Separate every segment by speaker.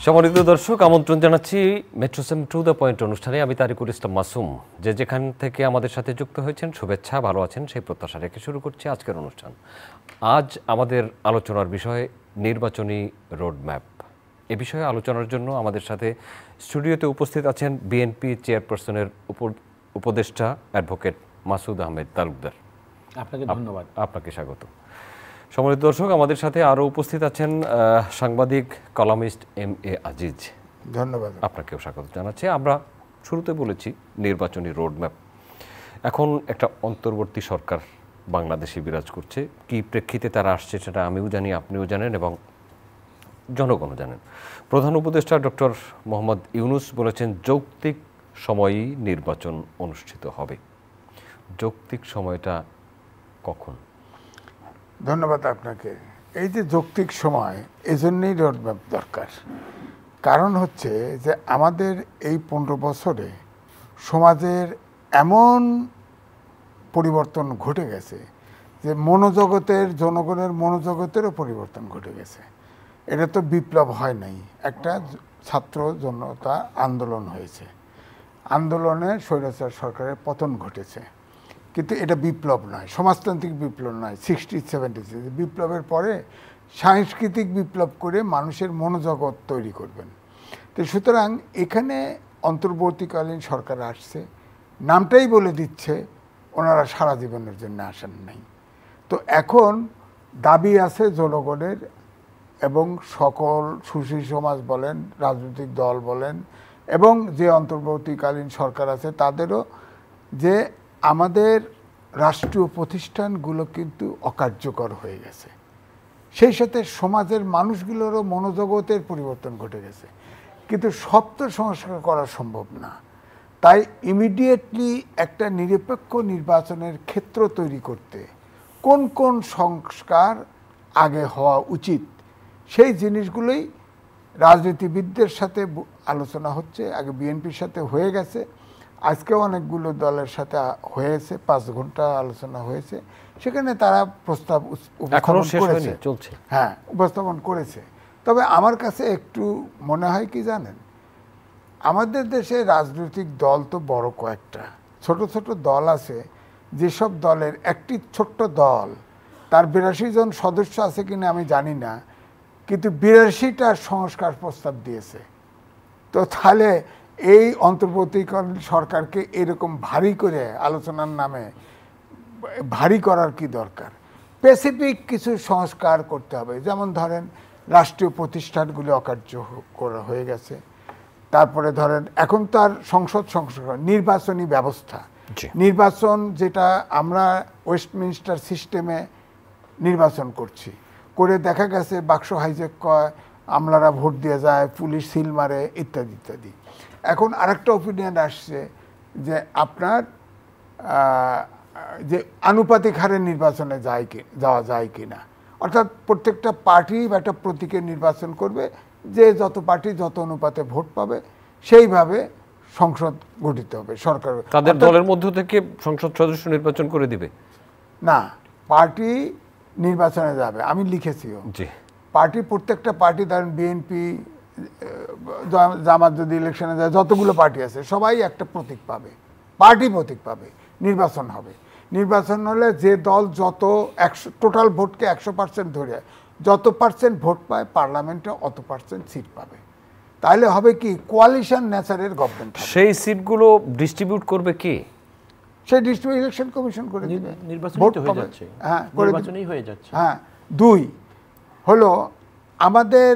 Speaker 1: সম্মানিত দর্শক, আমন্ত্রণ জানাচ্ছি মেট্রোসেম টু দ্য পয়েন্ট অনুষ্ঠানে। আমি তারিকুল ইসলাম মাসুম। যেখান থেকে আমাদের সাথে যুক্ত হয়েছেন শুভেচ্ছা, ভালো আছেন সেই প্রত্যাশা রেখে শুরু করছি আজকের অনুষ্ঠান। আজ আমাদের আলোচনার বিষয় নির্বাচনী রোডম্যাপ। এ বিষয়ে আলোচনার জন্য আমাদের সাথে স্টুডিওতে উপস্থিত আছেন বিএনপি চেয়ারপারসনের উপদেষ্টা অ্যাডভোকেট মাসুদ আহমেদ তালুকদার।
Speaker 2: আপনাকে ধন্যবাদ।
Speaker 1: আপনাকে স্বাগত। সম্মানিত দর্শক, আমাদের সাথে আরও উপস্থিত আছেন সাংবাদিক কলামিস্ট এম এ আজিজ।
Speaker 3: ধন্যবাদ।
Speaker 1: আপনাকেও স্বাগত জানাচ্ছি। আমরা শুরুতে বলেছি নির্বাচনী রোডম্যাপ। এখন একটা অন্তর্বর্তী সরকার বাংলাদেশে বিরাজ করছে। কি প্রেক্ষিতে তারা আসছে সেটা আমিও জানি, আপনিও জানেন এবং জনগণও জানেন। প্রধান উপদেষ্টা ডক্টর মোহাম্মদ ইউনূস বলেছেন যৌক্তিক সময়েই নির্বাচন অনুষ্ঠিত হবে। যৌক্তিক সময়টা কখন?
Speaker 3: ধন্যবাদ আপনাকে। এই যে যৌক্তিক সময়, এজন্যই রোডম্যাপ দরকার। কারণ হচ্ছে যে আমাদের এই 15 বছরে সমাজের এমন পরিবর্তন ঘটে গেছে যে জনগণের মনোজগতেরও পরিবর্তন ঘটে গেছে। এটা তো বিপ্লব হয় নাই, একটা ছাত্র জনতা আন্দোলন হয়েছে। আন্দোলনে স্বৈরাচার সরকারের পতন ঘটেছে, কিন্তু এটা বিপ্লব নয়, সমাজতান্ত্রিক বিপ্লব নয়। 60-70 বিপ্লবের পরে সাংস্কৃতিক বিপ্লব করে মানুষের মনোজগৎ তৈরি করবেন। তো সুতরাং এখানে অন্তর্বর্তীকালীন সরকার আসছে, নামটাই বলে দিচ্ছে ওনারা সারা জীবনের জন্য আসেন নাই। তো এখন দাবি আছে জনগণের এবং সকল সুশীল সমাজ বলেন, রাজনৈতিক দল বলেন এবং যে অন্তর্বর্তীকালীন সরকার আছে তাদেরও, যে আমাদের রাষ্ট্রীয় প্রতিষ্ঠানগুলো কিন্তু অকার্যকর হয়ে গেছে। সেই সাথে সমাজের মানুষগুলোরও মনোজগতের পরিবর্তন ঘটে গেছে, কিন্তু সব তো সংস্কার করা সম্ভব না। তাই ইমিডিয়েটলি একটা নিরপেক্ষ নির্বাচনের ক্ষেত্র তৈরি করতে কোন কোন সংস্কার আগে হওয়া উচিত সেই জিনিসগুলোই রাজনীতিবিদদের সাথে আলোচনা হচ্ছে। আগে বিএনপির সাথে হয়ে গেছে, আজকেও অনেকগুলো দলের সাথে হয়েছে, 5 ঘন্টা আলোচনা হয়েছে। সেখানে তারা প্রস্তাব উপস্থাপন করেছে,
Speaker 1: চলছে।
Speaker 3: হ্যাঁ, উপস্থাপন করেছে। তবে আমার কাছে একটু মনে হয় কি জানেন, আমাদের দেশে রাজনৈতিক দল তো বড় কয়েকটা, ছোট ছোট দল আছে। যেসব দলের একটি ছোট্ট দল, তার 82 জন সদস্য আছে কিনা আমি জানি না, কিন্তু 82টা সংস্কার প্রস্তাব দিয়েছে। তো তাহলে এই অন্তর্বর্তীকালীন সরকারকে এরকম ভারী করে আলোচনার নামে ভারী করার কি দরকার? স্পেসিফিক কিছু সংস্কার করতে হবে। যেমন ধরেন রাষ্ট্রীয় প্রতিষ্ঠানগুলি অকার্যকর হয়ে গেছে। তারপরে ধরেন এখন তার সংসদ সংস্কার, নির্বাচনী ব্যবস্থা, নির্বাচন যেটা আমরা ওয়েস্টমিনস্টার সিস্টেমে নির্বাচন করছি, করে দেখা গেছে বাক্স হাইজ্যাক কয়, আমলারা ভোট দিয়ে যায়, পুলিশ সিল মারে, ইত্যাদি ইত্যাদি। এখন আরেকটা ওপিনিয়ন আসছে যে আপনার যে আনুপাতিক হারে নির্বাচনে যাওয়া যায় কি না, অর্থাৎ প্রত্যেকটা পার্টি একটা প্রতীকের নির্বাচন করবে, যে যত পার্টি যত অনুপাতে ভোট পাবে সেইভাবে সংসদ গঠিত হবে। সরকার
Speaker 1: তাদের দলের মধ্য থেকে সংসদ সদস্য নির্বাচন করে দিবে
Speaker 3: না, পার্টি নির্বাচনে যাবে। আমি লিখেছিও, পার্টি প্রত্যেকটা পার্টি, ধরেন বিএনপি, জামাত যদি ইলেকশনে যায়, যতগুলো পার্টি আছে সবাই একটা প্রতীক পাবে, পার্টি প্রতীক পাবে, নির্বাচন হবে। নির্বাচন হলে যে দল যত টোটাল ভোটকে 100% ধরে যত পার্সেন্ট ভোট পায় পার্লামেন্টে অত পার্সেন্ট সিট পাবে। তাহলে হবে কি, কোয়ালিশন নেচারের গভর্নমেন্ট।
Speaker 1: সেই সিটগুলো ডিস্ট্রিবিউট করবে কে?
Speaker 3: সেই ডিস্ট্রিবিউট ইলেকশন কমিশন করে দিবে,
Speaker 2: ভোট হয়ে যাচ্ছে। হ্যাঁ, নির্বাচনই হয়ে যাচ্ছে।
Speaker 3: হ্যাঁ। 2 হলো আমাদের,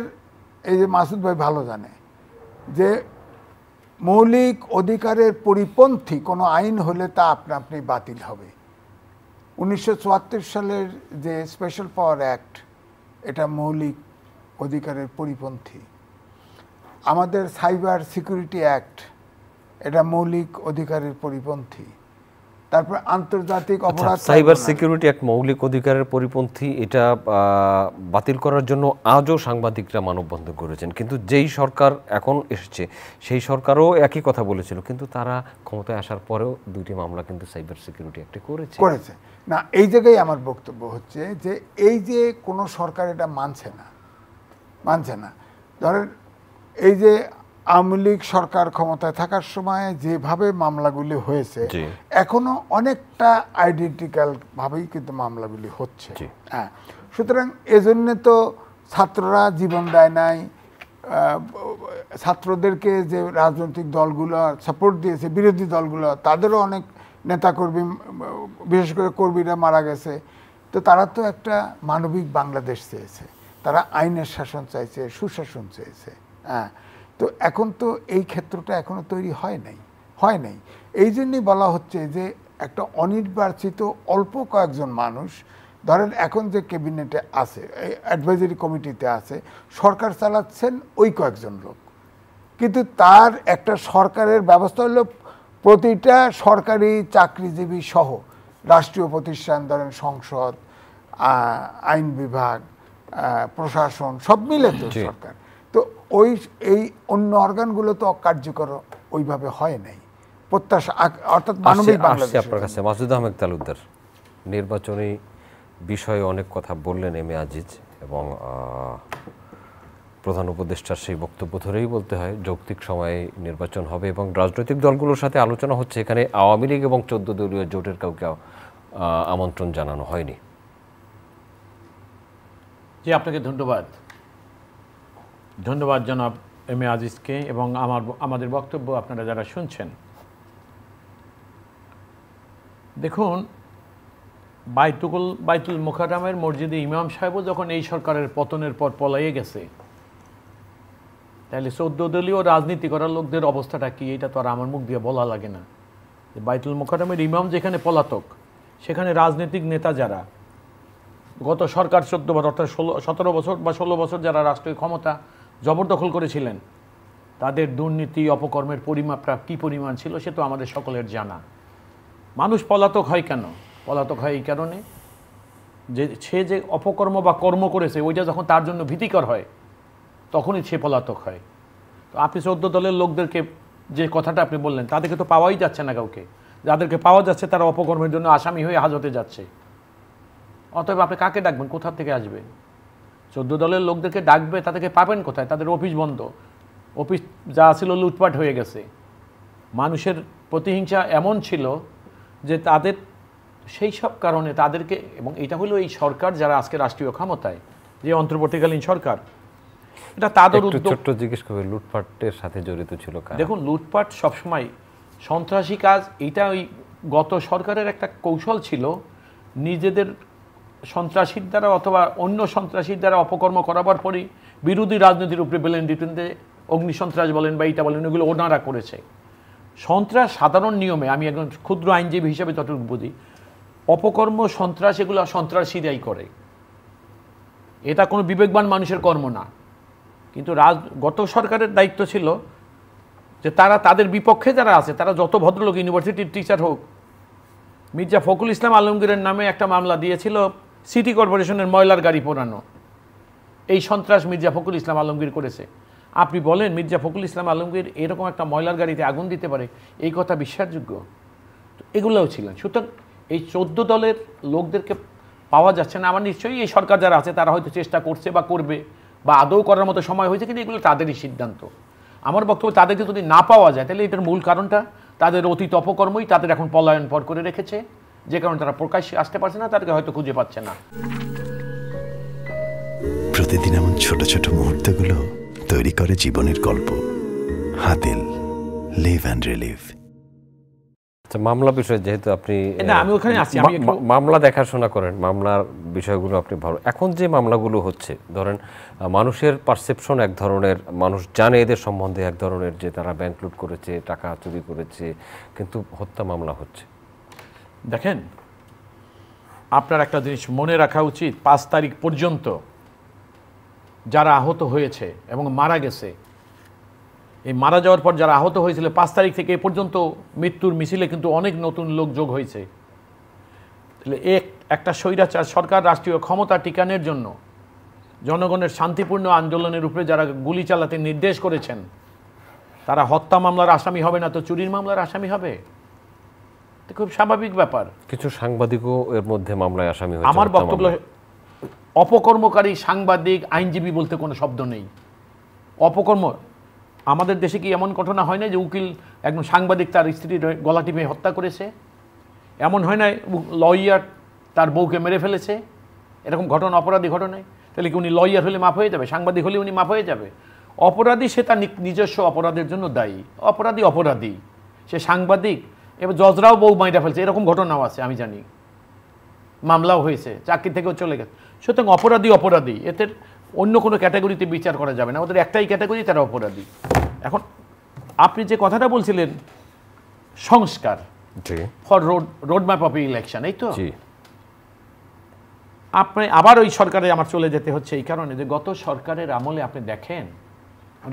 Speaker 3: এই যে মাসুদ ভাই ভালো জানে যে মৌলিক অধিকারের পরিপন্থী কোনো আইন হলে তা আপনি বাতিল হবে। 1974 সালের যে স্পেশাল পাওয়ার অ্যাক্ট, এটা মৌলিক অধিকারের পরিপন্থী। আমাদের সাইবার সিকিউরিটি অ্যাক্ট, এটা মৌলিক অধিকারের পরিপন্থী। তারপর আন্তর্জাতিক অপরাধ,
Speaker 1: সাইবার সিকিউরিটি এক মৌলিক অধিকারের পরিপন্থী, এটা বাতিল করার জন্য আজও সাংবাদিকরা মানববন্ধন করেছেন। কিন্তু যেই সরকার এখন এসেছে সেই সরকারও একই কথা বলেছিল, কিন্তু তারা ক্ষমতায় আসার পরেও 2টি মামলা কিন্তু সাইবার সিকিউরিটি অ্যাক্টে করেছে
Speaker 3: না। এই জায়গায় আমার বক্তব্য হচ্ছে যে এই যে কোনো সরকার এটা মানছে না। ধরেন এই যে আওয়ামী লীগ সরকার ক্ষমতায় থাকার সময় যেভাবে মামলাগুলি হয়েছে এখনো অনেকটা আইডেন্টিক্যাল ভাবেই কিন্তু মামলাগুলি হচ্ছে। হ্যাঁ, সুতরাং এজন্য তো ছাত্ররা জীবন দেয় নাই, ছাত্রদেরকে যে রাজনৈতিক দলগুলো সাপোর্ট দিয়েছে, বিরোধী দলগুলো তাদেরও অনেক নেতাকর্মী, বিশেষ করে কর্মীরা মারা গেছে। তো তারা তো একটা মানবিক বাংলাদেশ চেয়েছে, তারা আইনের শাসন চাইছে, সুশাসন চেয়েছে। হ্যাঁ, তো এখন তো এই ক্ষেত্রটা এখনো তৈরি হয় নাই। এই জন্যই বলা হচ্ছে যে একটা অনির্বাচিত অল্প কয়েকজন মানুষ, ধরেন এখন যে ক্যাবিনেটে আছে, অ্যাডভাইজারি কমিটিতে আছে, সরকার চালাচ্ছেন ওই কয়েকজন লোক, কিন্তু তার একটা সরকারের ব্যবস্থা হলো প্রতিটা সরকারি চাকরিজীবী সহ রাষ্ট্রীয় প্রতিষ্ঠান, ধরেন সংসদ, আইন বিভাগ, প্রশাসন সব মিলে তো সরকার। তো এই অন্য অর্গানগুলো তো অকার্যকর ওইভাবে হয় নাই প্রত্যাশা, অর্থাৎ মানবিক বাংলাদেশ।
Speaker 1: আপনার কাছে মাসুদ আহমেদ তালুকদার নির্বাচনী বিষয়ে অনেক কথা বললেন এম এ আজিজ, এবং প্রধান উপদেষ্টার সেই বক্তব্য ধরেই বলতে হয় যৌক্তিক সময়ে নির্বাচন হবে এবং রাজনৈতিক দলগুলোর সাথে আলোচনা হচ্ছে। এখানে আওয়ামী লীগ এবং 14 দলীয় জোটের কাউকে আমন্ত্রণ জানানো হয়নি।
Speaker 2: জি, আপনাকে ধন্যবাদ জনাব এম এ আজিজকে, এবং আমাদের বক্তব্য আপনারা যারা শুনছেন। দেখুন, বাইতুল মুকাররমের মসজিদে ইমাম সাহেবও যখন এই সরকারের পতনের পর পলাইয়ে গেছে, তাহলে 14 দলীয় রাজনীতি করার লোকদের অবস্থাটা কি, এটা তো আর আমার মুখ দিয়ে বলা লাগে না। বাইতুল মুকাররমের ইমাম যেখানে পলাতক, সেখানে রাজনৈতিক নেতা যারা গত সরকার 14 বছর অর্থাৎ 17 বছর বা 16 বছর যারা রাষ্ট্রীয় ক্ষমতা জবরদখল করেছিলেন, তাদের দুর্নীতি অপকর্মের পরিমাপটা কী পরিমাণ ছিল সে তো আমাদের সকলের জানা। মানুষ পলাতক হয় কেন? পলাতক হয় এই কারণে যে সে যে অপকর্ম বা কর্ম করেছে ওইটা যখন তার জন্য ভীতিকর হয় তখনই সে পলাতক হয়। তো আপনি 14 দলের লোকদেরকে যে কথাটা আপনি বললেন, তাদেরকে তো পাওয়াই যাচ্ছে না কাউকে। যাদেরকে পাওয়া যাচ্ছে তারা অপকর্মের জন্য আসামি হয়ে হাজতে যাচ্ছে। অতএব আপনি কাকে ডাকবেন? কোথা থেকে আসবে? 14 দলের লোকদেরকে ডাকবে, তাদেরকে পাবেন কোথায়? তাদের অফিস বন্ধ, অফিস যা ছিল লুটপাট হয়ে গেছে। মানুষের প্রতিহিংসা এমন ছিল যে তাদের সেই সব কারণে তাদেরকে, এবং এটা হলো এই সরকার যারা আজকে রাষ্ট্রীয় ক্ষমতায়, যে অন্তর্বর্তীকালীন সরকার, এটা তাদের উদ্যোগ।
Speaker 1: ছোট্ট জিজ্ঞেস করবে, লুটপাটের সাথে জড়িত ছিল কারা?
Speaker 2: দেখুন, লুটপাট সবসময় সন্ত্রাসী কাজ, এটা ওই গত সরকারের একটা কৌশল ছিল নিজেদের সন্ত্রাসীর দ্বারা অথবা অন্য সন্ত্রাসীর দ্বারা অপকর্ম করাবার পরই বিরোধী রাজনীতির উপরে বেলেন দিতেন। অগ্নিসন্ত্রাস বলেন বা এইটা বলেন, এগুলো ওনারা করেছে। সন্ত্রাস সাধারণ নিয়মে, আমি একজন ক্ষুদ্র আইনজীবী হিসেবে যতটুকু বুঝি, অপকর্ম সন্ত্রাস এগুলো সন্ত্রাসীরাই করে, এটা কোনো বিবেকবান মানুষের কর্ম না। কিন্তু গত সরকারের দায়িত্ব ছিল যে তারা তাদের বিপক্ষে যারা আছে, তারা যত ভদ্রলোক, ইউনিভার্সিটির টিচার হোক, মির্জা ফখরুল ইসলাম আলমগীরের নামে একটা মামলা দিয়েছিল সিটি কর্পোরেশনের ময়লার গাড়ি পোড়ানো। এই সন্ত্রাস মির্জা ফখরুল ইসলাম আলমগীর করেছে। আপনি বলেন মির্জা ফখরুল ইসলাম আলমগীর এরকম একটা ময়লার গাড়িতে আগুন দিতে পারে? এই কথা বিশ্বাসযোগ্য? এগুলোও ছিলেন। সুতরাং এই 14 দলের লোকদেরকে পাওয়া যাচ্ছে না। আমার নিশ্চয়ই এই সরকার যারা আছে তারা হয়তো চেষ্টা করছে বা করবে বা আদৌ করার মতো সময় হয়েছে, কিন্তু এগুলো তাদেরই সিদ্ধান্ত। আমার বক্তব্য, তাদেরকে যদি না পাওয়া যায় তাহলে এটার মূল কারণটা তাদের অতীত অপকর্মই তাদের এখন পলায়ন পর করে রেখেছে, যে কারণে তারা প্রকাশ্যে আসতে পারছে না, তাদেরকে হয়তো খুঁজে পাচ্ছে না।
Speaker 4: প্রতিদিন এমন ছোট ছোট মুহূর্তগুলো তৈরি করে জীবনের গল্প। Hatil, live and relive.
Speaker 1: আচ্ছা, মামলা বিষয়ে যেহেতু আপনি
Speaker 2: আমি ওখানে আছি,
Speaker 1: মামলা দেখাশোনা করেন, মামলার বিষয়গুলো আপনি ভালো। এখন যে মামলাগুলো হচ্ছে, ধরেন মানুষের পারসেপশন এক ধরনের, মানুষ জানে এদের সম্বন্ধে এক ধরনের যে তারা ব্যাংক লুট করেছে, টাকা চুরি করেছে, কিন্তু হত্যা মামলা হচ্ছে।
Speaker 2: দেখেন, আপনার একটা জিনিস মনে রাখা উচিত, 5 তারিখ পর্যন্ত যারা আহত হয়েছে এবং মারা গেছে, এই মারা যাওয়ার পর যারা আহত হয়েছিল 5 তারিখ থেকে এ পর্যন্ত মৃত্যুর মিছিলে কিন্তু অনেক নতুন লোক যোগ হয়েছে। তাহলে একটা স্বৈরাচার সরকার রাষ্ট্রীয় ক্ষমতা টিকানোর জন্য জনগণের শান্তিপূর্ণ আন্দোলনের উপরে যারা গুলি চালাতে নির্দেশ করেছেন, তারা হত্যা মামলার আসামি হবে না তো চুরির মামলার আসামি হবে? খুব স্বাভাবিক ব্যাপার।
Speaker 1: কিছু সাংবাদিকও এর মধ্যে মামলায় আসামি হয়েছে।
Speaker 2: আমার বক্তব্য, অপকর্মকারী সাংবাদিক আইনজীবী বলতে কোনো শব্দ নেই। অপকর্ম আমাদের দেশে কি এমন ঘটনা হয় না যে উকিল একজন সাংবাদিক তার স্ত্রীর গলা টিপে হত্যা করেছে? এমন হয় না লয়ার তার বউকে মেরে ফেলেছে? এরকম ঘটনা অপরাধী ঘটনায়। তাহলে কি উনি লয়ার হলে মাফ হয়ে যাবে? সাংবাদিক হলে উনি মাফ হয়ে যাবে? অপরাধী সে তার নিজস্ব অপরাধের জন্য দায়ী। অপরাধী অপরাধী, সে সাংবাদিক। এবার জজরাও বউ মাইরা ফেলছে, এরকম ঘটনাও আছে, আমি জানি, মামলাও হয়েছে, চাকরি থেকেও চলে গেছে। সুতরাং অপরাধী অপরাধী, এতে অন্য কোনো ক্যাটাগরিতে বিচার করা যাবে না। ওদের একটাই ক্যাটাগরি, তারা অপরাধী। এখন আপনি যে কথাটা বলছিলেন সংস্কার for road map of election, এই তো আপনি আবার ওই সরকারে আমার চলে যেতে হচ্ছে এই কারণে যে গত সরকারের আমলে আপনি দেখেন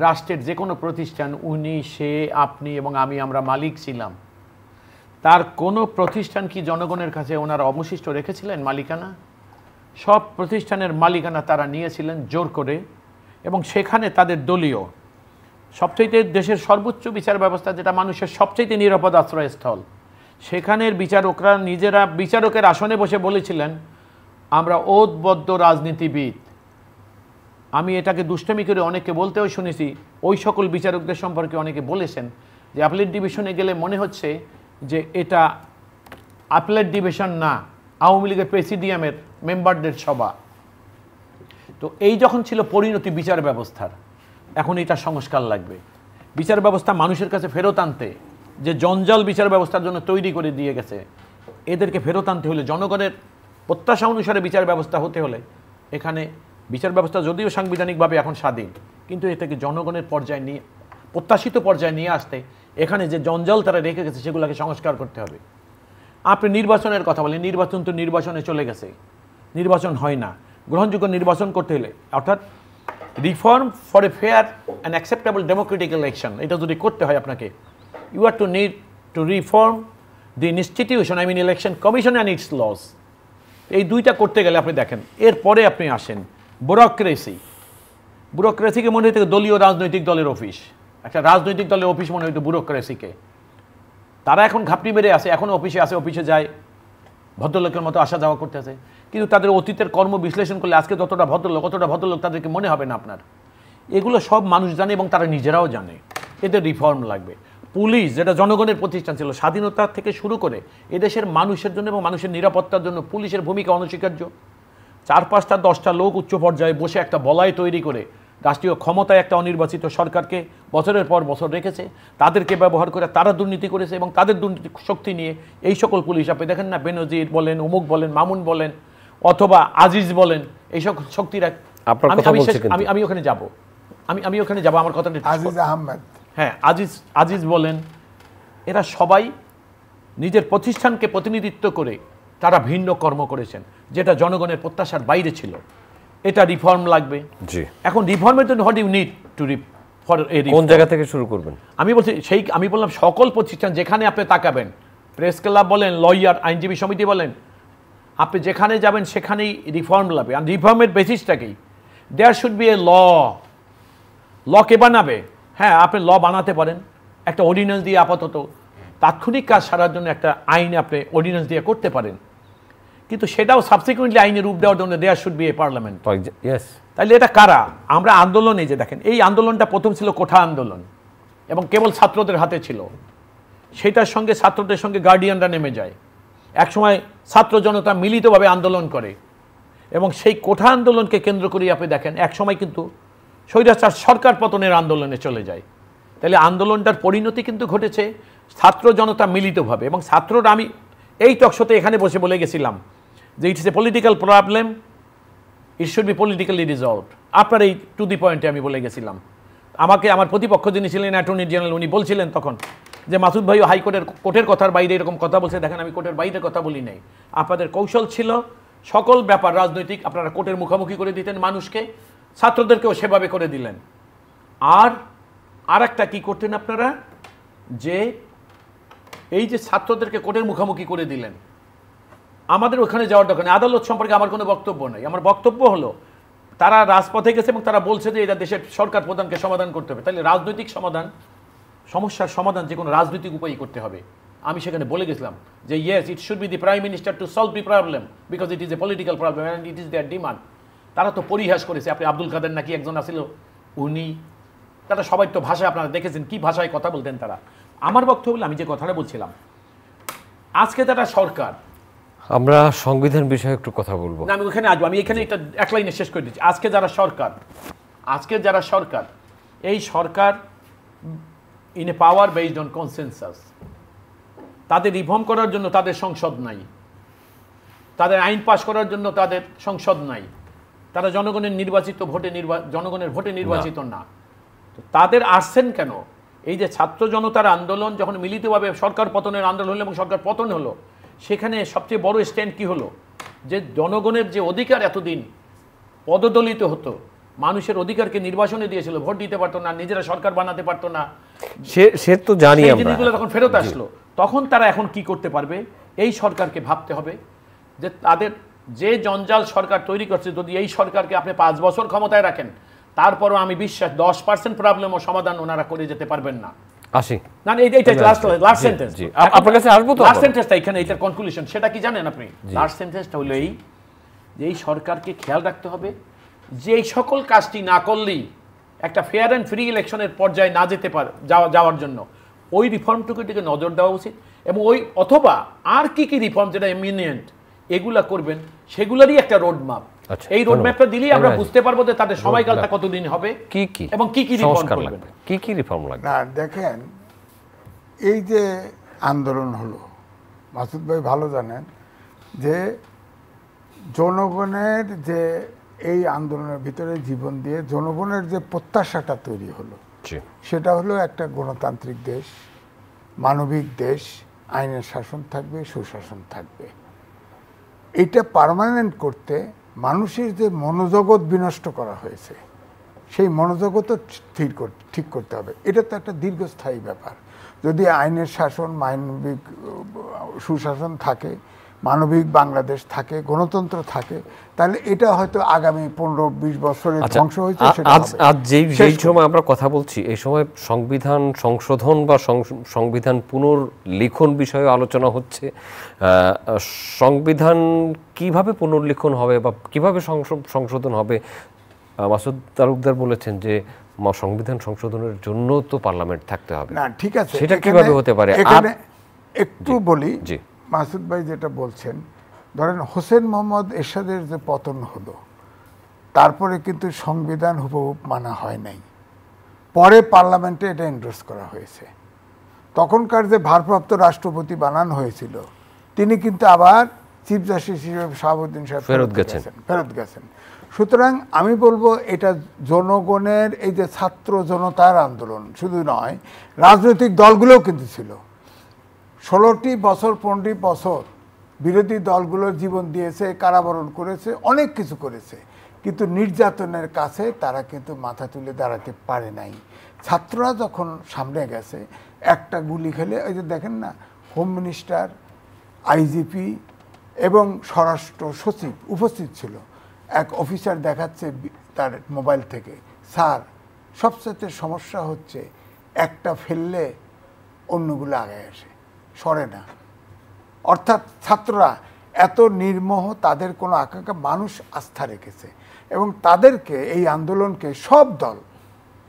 Speaker 2: রাষ্ট্রের যে কোনো প্রতিষ্ঠান, উনি, সে, আপনি এবং আমি, আমরা মালিক ছিলাম, তার কোনো প্রতিষ্ঠান কি জনগণের কাছে ওনারা অবশিষ্ট রেখেছিলেন মালিকানা? সব প্রতিষ্ঠানের মালিকানা তারা নিয়েছিলেন জোর করে, এবং সেখানে তাদের দলীয় সবচাইতে দেশের সর্বোচ্চ বিচার ব্যবস্থা, যেটা মানুষের সবচাইতে নিরাপদ আশ্রয়স্থল, সেখানের বিচারকরা নিজেরা বিচারকের আসনে বসে বলেছিলেন আমরা ওতবদ্ধ রাজনীতিবিদ। আমি এটাকে দুষ্টমি করে অনেকে বলতেও শুনেছি, ওই সকল বিচারকদের সম্পর্কে অনেকে বলেছেন যে অ্যাপেলেট ডিভিশনে গেলে মনে হচ্ছে যে এটা অ্যাপেলেট ডিভিশন না, আওয়ামী লীগের প্রেসিডিয়ামের মেম্বারদের সভা। তো এই যখন ছিল পরিণতি বিচার ব্যবস্থার, এখন এটা সংস্কার লাগবে। বিচার ব্যবস্থা মানুষের কাছে ফেরত আনতে, যে জঞ্জাল বিচার ব্যবস্থার জন্য তৈরি করে দিয়ে গেছে, এদেরকে ফেরত আনতে হলে, জনগণের প্রত্যাশা অনুসারে বিচার ব্যবস্থা হতে হলে, এখানে বিচার ব্যবস্থা যদিও সাংবিধানিকভাবে এখন স্বাধীন, কিন্তু এটাকে জনগণের পর্যায়ে নিয়ে, প্রত্যাশিত পর্যায়ে নিয়ে আসতে এখানে যে জঞ্জাল তারা রেখে গেছে সেগুলোকে সংস্কার করতে হবে। আপনি নির্বাচনের কথা বলেন, নির্বাচন তো নির্বাচনে চলে গেছে, নির্বাচন হয় না। গ্রহণযোগ্য নির্বাচন করতে হলে, অর্থাৎ reform for a fair and acceptable democratic election, এটা যদি করতে হয় আপনাকে, you are to need to reform the institution, I mean election commission and its laws. এই দুইটা করতে গেলে আপনি দেখেন, এরপরে আপনি আসেন ব্যুরোক্রেসি। ব্যুরোক্রেসিকে মনে হইতে দলীয় রাজনৈতিক দলের অফিস, একটা রাজনৈতিক দলের অফিস মনে হইতো ব্যুরোক্রেসিকে। তারা এখন ঘাপটি মেরে আসে, এখন অফিসে আসে, অফিসে যায়, ভদ্রলোকের মতো আসা যাওয়া করতে আসে, কিন্তু তাদের অতীতের কর্ম বিশ্লেষণ করলে আজকে যতটা ভদ্রলোক, অতটা ভদ্রলোক তাদেরকে মনে হবে না আপনার। এগুলো সব মানুষ জানে এবং তারা নিজেরাও জানে, এদের রিফর্ম লাগবে। পুলিশ, যেটা জনগণের প্রতিষ্ঠান ছিল স্বাধীনতা থেকে শুরু করে, এদেশের মানুষের জন্য এবং মানুষের নিরাপত্তার জন্য পুলিশের ভূমিকা অনস্বীকার্য। 4-5টা 10টা লোক উচ্চ পর্যায়ে বসে একটা বলয় তৈরি করে রাষ্ট্রীয় ক্ষমতায় একটা অনির্বাচিত সরকারকে বছরের পর বছর রেখেছে, তাদেরকে ব্যবহার করে তারা দুর্নীতি করেছে, এবং তাদের দুর্নীতি শক্তি নিয়ে এই সকল পুলিশ, আপনি দেখেন না, বেনজির বলেন, অমুক বলেন, মামুন বলেন, অথবা আজিজ বলেন, এই সকল শক্তিরা, আমি ওখানে যাব, আমি ওখানে যাব, আমার কথাটা
Speaker 3: আজিজ আহমেদ,
Speaker 2: হ্যাঁ, আজিজ বলেন, এরা সবাই নিজের প্রতিষ্ঠানকে প্রতিনিধিত্ব করে তারা ভিন্ন কর্ম করেছেন, যেটা জনগণের প্রত্যাশার বাইরে ছিল। এটা রিফর্ম লাগবে। এখন রিফর্মের জন্য হোয়াট ইউ নিড টু
Speaker 1: কোন জায়গা থেকে শুরু করবেন?
Speaker 2: আমি বলছি আমি বললাম সকল প্রতিষ্ঠান যেখানে আপনি তাকাবেন, প্রেস ক্লাব বলেন, লয়ার, আইনজীবী সমিতি বলেন, আপনি যেখানে যাবেন সেখানেই রিফর্ম লাগবে। আর রিফর্মের বেসিসটা কি? দেয়ার শুড বি এ ল কে বানাবে? হ্যাঁ, আপনি ল বানাতে পারেন একটা অর্ডিন্যান্স দিয়ে, আপাতত তাৎক্ষণিক কাজ সারার জন্য একটা আইন আপনি অর্ডিন্যান্স দিয়ে করতে পারেন, কিন্তু সেটাও সাবসিকুয়েন্টলি আইনে রূপ দেওয়ার জন্য there should be a parliament. তাহলে এটা কারা? আমরা আন্দোলন, এই যে দেখেন, এই আন্দোলনটা প্রথম ছিল কোঠা আন্দোলন এবং কেবল ছাত্রদের হাতে ছিল। সেটার সঙ্গে ছাত্রদের সঙ্গে গার্ডিয়ানরা নেমে যায়, একসময় ছাত্র জনতা মিলিতভাবে আন্দোলন করে, এবং সেই কোঠা আন্দোলনকে কেন্দ্র করে আপনি দেখেন একসময় কিন্তু স্বৈরাচার সরকার পতনের আন্দোলনে চলে যায়। তাহলে আন্দোলনটার পরিণতি কিন্তু ঘটেছে ছাত্র জনতা মিলিতভাবে, এবং ছাত্ররা, আমি এই টকশোতে এখানে বসে বলে গেছিলাম যে it is a political problem, it should be politically resolved. আপনার এই টু দি পয়েন্টে আমি বলে গেছিলাম। আমাকে আমার প্রতিপক্ষ যিনি ছিলেন অ্যাটর্নি জেনারেল, উনি বলছিলেন তখন যে মাসুদ ভাইও কোর্টের কথার বাইরে এরকম কথা বলছে। দেখেন, আমি কোর্টের বাইরে কথা বলি নাই। আপনাদের কৌশল ছিল সকল ব্যাপার রাজনৈতিক আপনারা কোর্টের মুখোমুখি করে দিতেন মানুষকে, ছাত্রদেরকেও সেভাবে করে দিলেন। আর একটা কী করতেন আপনারা, যে এই যে ছাত্রদেরকে কোর্টের মুখোমুখি করে দিলেন, আমাদের ওখানে যাওয়ার দরকার নেই। আদালত সম্পর্কে আমার কোনো বক্তব্য নেই। আমার বক্তব্য হলো তারা রাজপথে গেছে এবং তারা বলছে যে এটা দেশের সরকার প্রধানকে সমাধান করতে হবে। তাহলে রাজনৈতিক সমাধান, সমস্যার সমাধান যে কোনো রাজনৈতিক উপায় করতে হবে। আমি সেখানে বলে গেছিলাম যে yes, it should be the prime minister to solve the problem because it is a political problem and it is their demand. তারা তো পরিহাস করেছে। আপনি আব্দুল কাদের নাকি একজন আসছিল, উনি, তারা সবাই তো ভাষায় আপনারা দেখেছেন কি ভাষায় কথা বলতেন তারা। আমার বক্তব্য হলো, আমি যে কথাটা বলছিলাম, আজকে তারা সরকার,
Speaker 1: আমরা সংবিধান বিষয়ে একটু কথা বলবো।
Speaker 2: না আমি ওখানে আসবো, আমি এখানে এটা এক লাইনে শেষ করে দিচ্ছি। আজকে যারা সরকার, এই সরকার in a power based on consensus. তাদের রিফর্ম করার জন্য তাদের সংসদ নাই, তাদের আইন পাশ করার জন্য তাদের সংসদ নাই, তারা জনগণের ভোটে নির্বাচিত না। তো তাদের আসছেন কেন? এই যে ছাত্র জনতার আন্দোলন যখন মিলিতভাবে সরকার পতনের আন্দোলন হলো এবং সরকার পতন হলো, সেখানে সবচেয়ে বড় স্ট্যান্ড কি হলো? যে জনগণের যে অধিকার এতদিন পদদলিত হতো, মানুষের অধিকারকে নির্বাচনে দিয়েছিল, ভোট দিতে পারতো না, নিজেরা সরকার বানাতে পারতো না,
Speaker 1: সে তো জানি আমরা।
Speaker 2: জিনিসগুলো তখন ফেরত আসলো। তখন তারা এখন কি করতে পারবে? এই সরকারকে ভাবতে হবে যে তাদের যে জঞ্জাল সরকার তৈরি করছে, যদি এই সরকারকে আপনি 5 বছর ক্ষমতায় রাখেন, তারপরও আমি বিশ্বাস 10% প্রবলেমও সমাধান ওনারা করে যেতে পারবেন না।
Speaker 1: আসি
Speaker 2: না এইটাই লাস্ট সেন্টেন্স,
Speaker 1: আপনার কাছে আসবো তো।
Speaker 2: লাস্ট সেন্টেন্সটা এখানে, এটার কনক্লুশন সেটা কি জানেন আপনি? লাস্ট সেন্টেন্সটা হলো এই যে এই সরকারকে খেয়াল রাখতে হবে যে এই সকল কাজটি না করলেই একটা ফেয়ার অ্যান্ড ফ্রি ইলেকশনের পর্যায়ে না যেতে পারে, যাওয়ার জন্য ওই রিফর্মটুকুর দিকে নজর দেওয়া উচিত। এবং ওই অথবা আর কি কি রিফর্ম যেটা ইমিনিয়েন্ট এগুলা করবেন, সেগুলারই একটা রোডম্যাপ। এই রোডম্যাপটা দিলেই আমরা বুঝতে পারবো যে তাদের সময়কালটা কতদিন হবে,
Speaker 1: কি কি
Speaker 2: এবং কি কি রিফর্ম করবেন,
Speaker 1: কি কি রিফর্ম লাগবে।
Speaker 3: না দেখেন, এই যে আন্দোলন হলো, মাসুদ ভাই ভালো জানেন যে জনগণের যে এই আন্দোলনের ভিতরে জীবন দিয়ে জনগণের যে প্রত্যাশাটা তৈরি হলো, সেটা হলো একটা গণতান্ত্রিক দেশ, মানবিক দেশ, আইনের শাসন থাকবে, সুশাসন থাকবে। এইটা পার্মানেন্ট করতে মানুষের যে মনোজগৎ বিনষ্ট করা হয়েছে, সেই মনোজগৎও ঠিক করতে হবে। এটা তো একটা দীর্ঘস্থায়ী ব্যাপার। যদি আইনের শাসন, মানবিক সুশাসন থাকে, মানবিক বাংলাদেশ থাকে, গণতন্ত্র থাকে, তাহলে এটা হয়তো আগামী 15-20 বছরের ধ্বংস হয়েছে।
Speaker 1: আজ যেই সময় আমরা কথা বলছি, এই সময় সংবিধান সংশোধন বা সংবিধান পুনর্লিখন বিষয়ে আলোচনা হচ্ছে। সংবিধান কিভাবে পুনর্লিখন হবে বা কিভাবে সংশোধন হবে, মাসুদ তালুকদার বলেছেন যে সংবিধান সংশোধনের জন্য তো পার্লামেন্ট থাকতে হবে।
Speaker 3: না ঠিক আছে,
Speaker 1: সেটা কিভাবে হতে পারে?
Speaker 3: এখানে একটু বলি, মাসুদ ভাই যেটা বলছেন, ধরেন হোসেন মোহাম্মদ এরশাদের যে পতন হলো, তারপরে কিন্তু সংবিধান হুবহুব মানা হয় নাই, পরে পার্লামেন্টে এটা এন্ডোর্স করা হয়েছে। তখনকার যে ভারপ্রাপ্ত রাষ্ট্রপতি বানানো হয়েছিল, তিনি কিন্তু আবার চিফ জাস্টিস হিসেবে শাহাবুদ্দিন সাহেব ফেরত গেছেন। সুতরাং আমি বলবো এটা জনগণের এই যে ছাত্র জনতার আন্দোলন শুধু নয়, রাজনৈতিক দলগুলোও কিন্তু ছিল। 16টি বছর 15টি বছর বিরোধী দলগুলো জীবন দিয়েছে, কারাবরণ করেছে, অনেক কিছু করেছে, কিন্তু নির্যাতনের কাছে তারা কিন্তু মাথা তুলে দাঁড়াতে পারে নাই। ছাত্ররা যখন সামনে গেছে, একটা গুলি খেলে, ওই যে দেখেন না, হোম মিনিস্টার, আইজিপি এবং স্বরাষ্ট্র সচিব উপস্থিত ছিল। এক অফিসার দেখাচ্ছে তার মোবাইল থেকে, স্যার সবচেয়ে সমস্যা হচ্ছে একটা ফেললে অন্যগুলো আগে আসে, সরে না। অর্থাৎ ছাত্ররা এত নির্মোহ, তাদের কোনো আকাঙ্ক্ষা, মানুষ আস্থা রেখেছে এবং তাদেরকে এই আন্দোলনকে সব দল,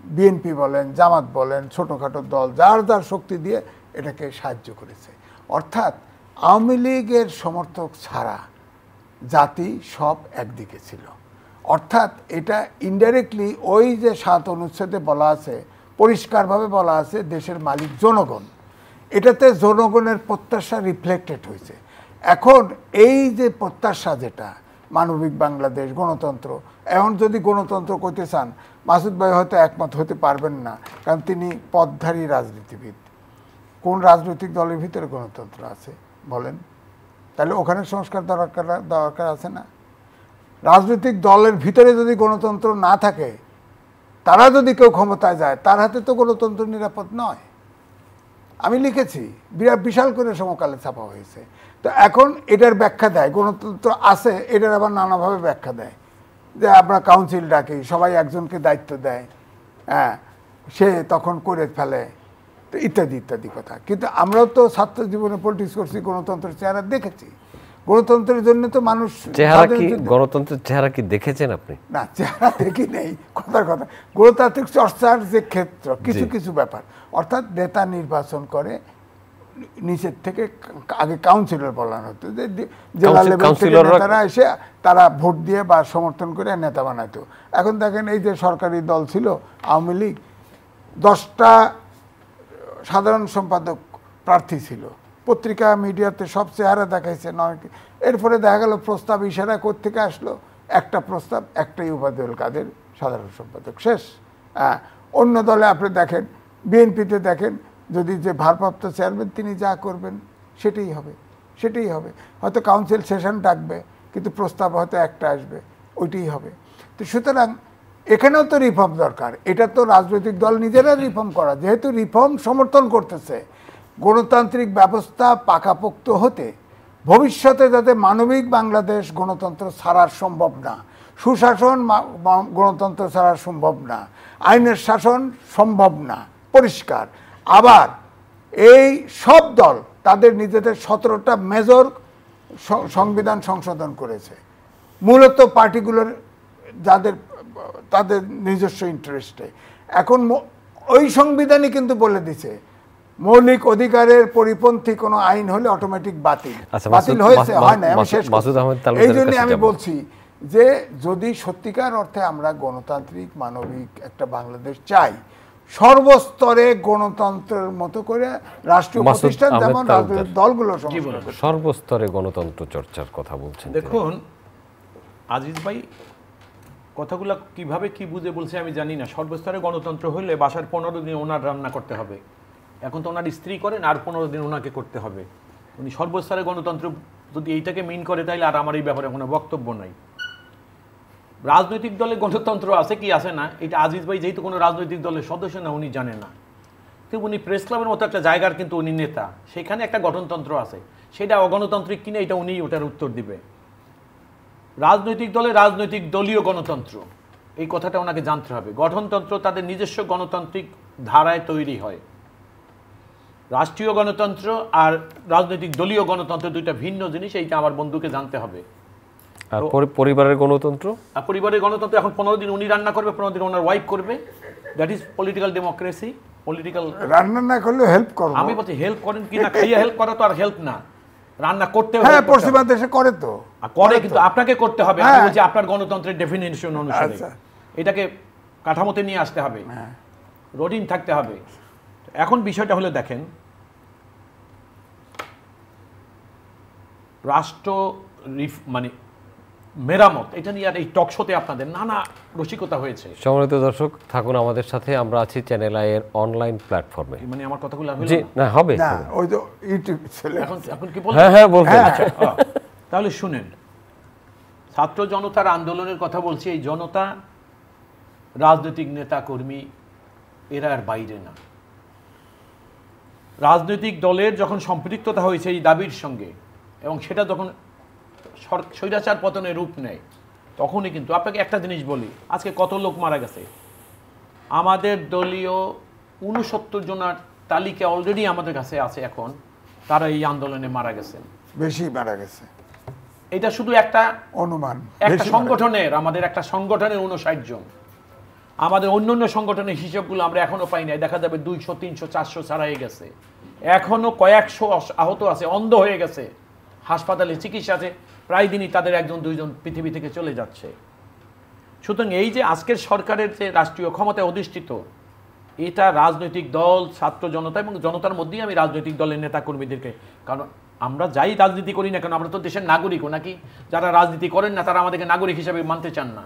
Speaker 3: বিএনপি বলেন, জামাত বলেন, ছোটোখাটো দল, যার যার শক্তি দিয়ে এটাকে সাহায্য করেছে। অর্থাৎ আওয়ামী লীগের সমর্থক ছাড়া জাতি সব একদিকে ছিল। অর্থাৎ এটা ইনডাইরেক্টলি ওই যে 7 অনুচ্ছেদে বলা আছে, পরিষ্কারভাবে বলা আছে দেশের মালিক জনগণ, এটাতে জনগণের প্রত্যাশা রিফ্লেক্টেড হয়েছে। এখন এই যে প্রত্যাশা, যেটা মানবিক বাংলাদেশ, গণতন্ত্র, এখন যদি গণতন্ত্র করতে চান, মাসুদ ভাই হয়তো একমত হতে পারবেন না, কারণ তিনি পদধারী রাজনীতিবিদ। কোন রাজনৈতিক দলের ভিতরে গণতন্ত্র আছে বলেন? তাহলে ওখানে সংস্কার দরকার আছে না? রাজনৈতিক দলের ভিতরে যদি গণতন্ত্র না থাকে, তারা যদি কেউ ক্ষমতায় যায়, তার হাতে তো গণতন্ত্র নিরাপদ নয়। আমি লিখেছি, বিশাল করে সমকালে ছাপা হয়েছে। তো এখন এটার ব্যাখ্যা দেয়, গণতন্ত্র আছে, এটার আবার নানাভাবে ব্যাখ্যা দেয়, যে আমরা কাউন্সিল ডাকি, সবাই একজনকে দায়িত্ব দেয়, হ্যাঁ, সে তখন করে ফেলে, তো ইত্যাদি ইত্যাদি কথা। কিন্তু আমরাও তো ছাত্র জীবনে পলিটিক্স করছি, গণতন্ত্রের চেহারা দেখেছি। গণতন্ত্রের জন্য তো মানুষ
Speaker 1: চেহারা কি গণতন্ত্রের চেহারা কি দেখেছেন আপনি?
Speaker 3: না, চেহারা দেখি নেই, কথার কথা। গণতান্ত্রিক চর্চার যে ক্ষেত্র, কিছু কিছু ব্যাপার, অর্থাৎ নেতা নির্বাচন করে নিচের থেকে, আগে কাউন্সিলর বলানো হতো, যে জেলা লেভেল থেকে নেতারা এসে তারা ভোট দিয়ে বা সমর্থন করে নেতা বানাতো। এখন দেখেন এই যে সরকারি দল ছিল আওয়ামী লীগ, 10টা সাধারণ সম্পাদক প্রার্থী ছিল, পত্রিকা মিডিয়াতে সব চেহারা দেখাইছে নয়। এরপরে দেখা গেল প্রস্তাব ইশারা কোত্থেকে আসলো, একটা প্রস্তাব, একটাই উপাদেউল কাদের সাধারণ সম্পাদক, শেষ। অন্য দলে আপনি দেখেন, বিএনপিতে দেখেন, যদি যে ভারপ্রাপ্ত চেয়ারম্যান তিনি যা করবেন সেটাই হবে, সেটাই হবে। হয়তো কাউন্সিল সেশন ডাকবে, কিন্তু প্রস্তাব হয়তো একটা আসবে, ওইটাই হবে। তো সুতরাং এখানেও তো রিফর্ম দরকার। এটা তো রাজনৈতিক দল নিজেরা রিফর্ম করা, যেহেতু রিফর্ম সমর্থন করতেছে, গণতান্ত্রিক ব্যবস্থা পাকাপোক্ত হতে ভবিষ্যতে যাতে মানবিক বাংলাদেশ গণতন্ত্র ছাড়া সম্ভব না, সুশাসন গণতন্ত্র ছাড়া সম্ভব না, আইনের শাসন সম্ভব না, পরিষ্কার। আবার এই সব দল তাদের নিজেদের 17টা মেজর সংবিধান সংশোধন করেছে, মূলত পার্টিগুলোর তাদের নিজস্ব ইন্টারেস্টে। এখন ওই সংবিধানই কিন্তু বলে দিছে মৌলিক অধিকারের পরিপন্থী কোনো আইন হলে অটোমেটিক বাতিল। বাতিল হয়েছে, হয় না, আমি শেষ করছি। এই জন্য আমি বলছি যে যদি সত্যিকার অর্থে আমরা গণতান্ত্রিক মানবিক একটা বাংলাদেশ চাই, সর্বস্তরে গণতন্ত্রের মতো করে রাষ্ট্রীয় প্রতিষ্ঠান যেমন রাজনৈতিক দলগুলো
Speaker 1: সর্বস্তরে গণতন্ত্র চর্চার কথা বলছেন।
Speaker 2: দেখুন আজিজ ভাই কথাগুলো কিভাবে কি বুঝে বলছে আমি জানি না। সর্বস্তরে গণতন্ত্র হলে বাসার 15 দিন ওনার রান্না করতে হবে, এখন তো ওনার স্ত্রী করেন, আর 15 দিন ওনাকে করতে হবে। উনি সর্বস্তরে গণতন্ত্র যদি এইটাকে মিন করে, তাইলে আর আমার এই ব্যাপারে কোনো বক্তব্য নাই। রাজনৈতিক দলে গণতন্ত্র আছে কি আছে না, এটা আজিজ ভাই যেহেতু কোনো রাজনৈতিক দলের সদস্য না, উনি জানে না। কিন্তু উনি প্রেস ক্লাবের মতো একটা জায়গার কিন্তু উনি নেতা, সেখানে একটা গঠনতন্ত্র আছে, সেটা অগণতান্ত্রিক কিনা এটা উনি ওটার উত্তর দিবে। রাজনৈতিক দলে রাজনৈতিক দলীয় গণতন্ত্র, এই কথাটা ওনাকে জানতে হবে। গঠনতন্ত্র তাদের নিজস্ব গণতান্ত্রিক ধারায় তৈরি হয়। রাষ্ট্রীয় গণতন্ত্র আর রাজনৈতিক দলীয় গণতন্ত্র দুইটা ভিন্ন জিনিস, এইটা আমার বন্ধুকে জানতে হবে।
Speaker 1: আর পরিবারের গণতন্ত্র,
Speaker 2: আর পরিবারের গণতন্ত্র এখন 15 দিন উনি রান্না করবে, 15 দিন ওনার ওয়াইফ করবে, that is political democracy. Political
Speaker 3: রান্না না করলে হেল্প করব,
Speaker 2: আমি বলছি হেল্প করেন কি না, খাইয়া হেল্প করা তো আর হেল্প না, রান্না করতে হবে।
Speaker 3: হ্যাঁ, পশ্চিমা দেশে করে তো,
Speaker 2: করে, কিন্তু আপনাকে করতে হবে। আমি বলছি আপনার গণতন্ত্রের ডেফিনিশন অনুসারে এটাকে কাঠামোতে নিয়ে আসতে হবে, রুটিন থাকতে হবে। এখন বিষয়টা হলো দেখেন, রাষ্ট্র মানে মেরামত, এটা নিয়ে আর এই টক শোতে আপনাদের নানা রসিকতা হয়েছে।
Speaker 1: সম্মানিত দর্শক, থাকুন আমাদের সাথে, আমরা আছি চ্যানেল আই এর অনলাইন প্ল্যাটফর্মে।
Speaker 2: মানে আমার কথাগুলো
Speaker 1: জি না হবে
Speaker 3: না, ওই তো ইউটিউব ছেলে
Speaker 2: এখন কি বলবো?
Speaker 1: হ্যাঁ হ্যাঁ বলবেন।
Speaker 2: তাহলে শুনেন, ছাত্র জনতার আন্দোলনের কথা বলছি। এই জনতা রাজনৈতিক নেতা কর্মী এরা আর বাইরে না। রাজনৈতিক দলের যখন সম্পৃক্ততা হয়েছে এই দাবির সঙ্গে, এবং সেটা যখন স্বৈরাচার পতনের রূপ নেয়, তখনই কিন্তু আপনাকে একটা জিনিস বলি, আজকে কত লোক মারা গেছে। আমাদের দলীয় 69 জনের তালিকা অলরেডি আমাদের কাছে আছে এখন, তারা এই আন্দোলনে মারা গেছেন,
Speaker 3: বেশি মারা গেছে।
Speaker 2: এটা শুধু একটা
Speaker 3: অনুমান,
Speaker 2: একটা সংগঠনের, আমাদের একটা সংগঠনের 59 জন। আমাদের অন্যান্য সংগঠনের হিসাবগুলো আমরা এখনো পাই নাই, দেখা যাবে 200, 300, 400 ছাড়াই গেছে। এখনো কয়েকশো আহত আছে, অন্ধ হয়ে গেছে, হাসপাতালে চিকিৎসা আছে, প্রায় দিনই তাদের 1-2 পৃথিবী থেকে চলে যাচ্ছে। সুতরাং এই যে আজকের সরকারের যে রাষ্ট্রীয় ক্ষমতায় অধিষ্ঠিত, এটা রাজনৈতিক দল, ছাত্র জনতা এবং জনতার মধ্যেই আমি রাজনৈতিক দলের নেতা কর্মীদেরকে, কারণ আমরা যাই রাজনীতি করি না কেন, আমরা তো দেশের নাগরিকও নাকি? যারা রাজনীতি করেন না তারা আমাদেরকে নাগরিক হিসেবে মানতে চান না,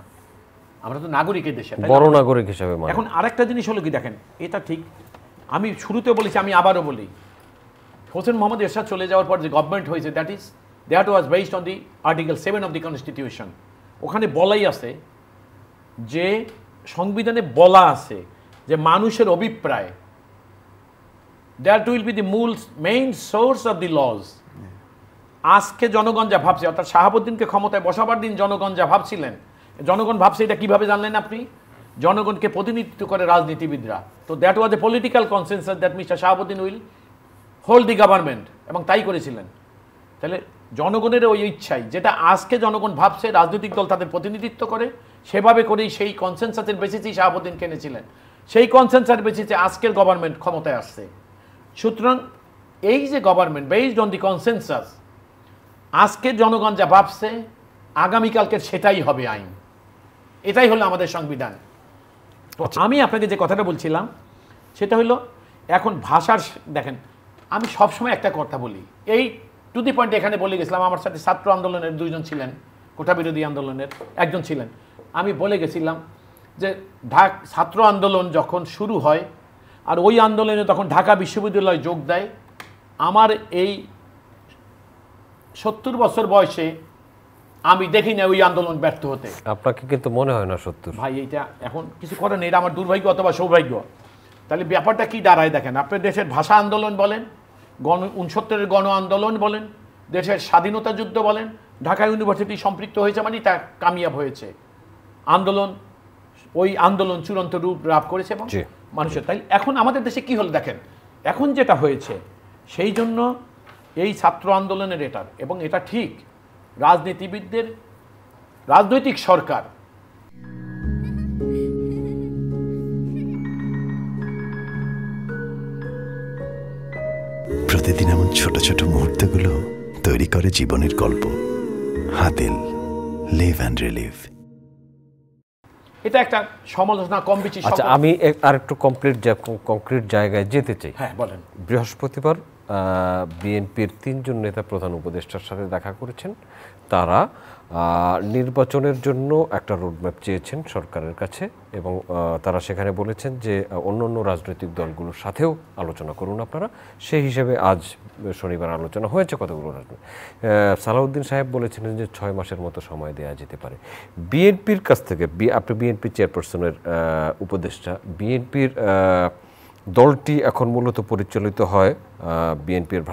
Speaker 2: আমরা তো নাগরিকের দেশে,
Speaker 1: বড় নাগরিক হিসেবে।
Speaker 2: এখন আরেকটা জিনিস হলো কি, দেখেন এটা ঠিক, আমি শুরুতে বলেছি, আমি আবারও বলি, হোসেন মোহাম্মদ এরশাদ চলে যাওয়ার পর যে গভর্নমেন্ট হয়েছে, that was based on the article 7 of the constitution. ওখানে বলাই আছে যে, সংবিধানে বলা আছে যে মানুষের অভিপ্রায়, that will be the main source of the laws. আজকে জনগণ যা ভাবছে, অর্থাৎ শাহাবুদ্দিনকে ক্ষমতায় বসাবার দিন জনগণ যা ভাবছিলেন, জনগণ ভাবছে, এটা কিভাবে জানলেন আপনি? জনগণকে প্রতিনিধিত্ব করে রাজনীতিবিদরা। তো that was a political consensus that mister Shahabuddin will hold the government, এবং তাই করেছিলেন। তাহলে জনগণের ওই ইচ্ছাই, যেটা আজকে জনগণ ভাবছে রাজনৈতিক দল তাদের প্রতিনিধিত্ব করে, সেভাবে করেই সেই কনসেনসাসের বেসিসেই শাহাবুদ্দিন কেনেছিলেন, সেই কনসেনসাসের বেসিসে আজকের গভর্নমেন্ট ক্ষমতায় আসছে। সুতরাং এই যে government based on the consensus, আজকের জনগণ যা ভাবছে আগামীকালকে সেটাই হবে আইন, এটাই হলো আমাদের সংবিধান। তো আমি আপনাকে যে কথাটা বলছিলাম সেটা হলো এখন ভাষার, দেখেন আমি সবসময় একটা কথা বলি, এই টু দি পয়েন্ট এখানে বলে গেছিলাম, আমার সাথে ছাত্র আন্দোলনের 2 জন ছিলেন, কোটা বিরোধী আন্দোলনের 1 জন ছিলেন, আমি বলে গেছিলাম যে ছাত্র আন্দোলন যখন শুরু হয় আর ওই আন্দোলনে তখন ঢাকা বিশ্ববিদ্যালয় যোগ দেয়, আমার এই 70 বছর বয়সে আমি দেখি না ওই আন্দোলন ব্যর্থ হতে।
Speaker 1: আপনাকে কিন্তু মনে হয় না 70?
Speaker 2: ভাই এইটা এখন কিছু করেন, এটা আমার দুর্ভাগ্য অথবা সৌভাগ্য। তাহলে ব্যাপারটা কি দাঁড়ায় দেখেন, আপনার দেশের ভাষা আন্দোলন বলেন, 69-এর গণ আন্দোলন বলেন, দেশের স্বাধীনতা যুদ্ধ বলেন, ঢাকা ইউনিভার্সিটি সম্পৃক্ত হয়েছে মানে তা কামিয়াব হয়েছে আন্দোলন, ওই আন্দোলন চূড়ান্ত রূপ লাভ করেছে এবং মানুষের। তাই এখন আমাদের দেশে কি হল দেখেন, এখন যেটা হয়েছে সেই জন্য এই ছাত্র আন্দোলনের এটার, এবং এটা ঠিক রাজনীতিবিদদের রাজনৈতিক সরকার
Speaker 4: প্রতিদিন এমন ছোট ছোট মুহূর্তগুলো তৈরি করে জীবনের গল্প। Hatil, live and relive.
Speaker 2: এটা একটা সমালোচনা কম বেশি।
Speaker 1: আচ্ছা, আমি আরেকটু কংক্রিট জায়গায় যেতে চাই।
Speaker 2: হ্যাঁ বলেন।
Speaker 1: বৃহস্পতিবার বিএনপির 3 জন নেতা প্রধান উপদেষ্টার সাথে দেখা করেছেন। তারা নির্বাচনের জন্য একটা রোডম্যাপ চেয়েছেন সরকারের কাছে, এবং তারা সেখানে বলেছেন যে অন্য রাজনৈতিক দলগুলোর সাথেও আলোচনা করুন আপনারা। সেই হিসেবে আজ শনিবার আলোচনা হয়েছে কতগুলো রাজনৈতিক। সালাউদ্দিন সাহেব বলেছিলেন যে 6 মাসের মতো সময় দেওয়া যেতে পারে। বিএনপির কাছ থেকে, আপনি বিএনপি চেয়ারপারসনের উপদেষ্টা, বিএনপির দলটি এখন মূলত পরিচালিত হয় বিএনপির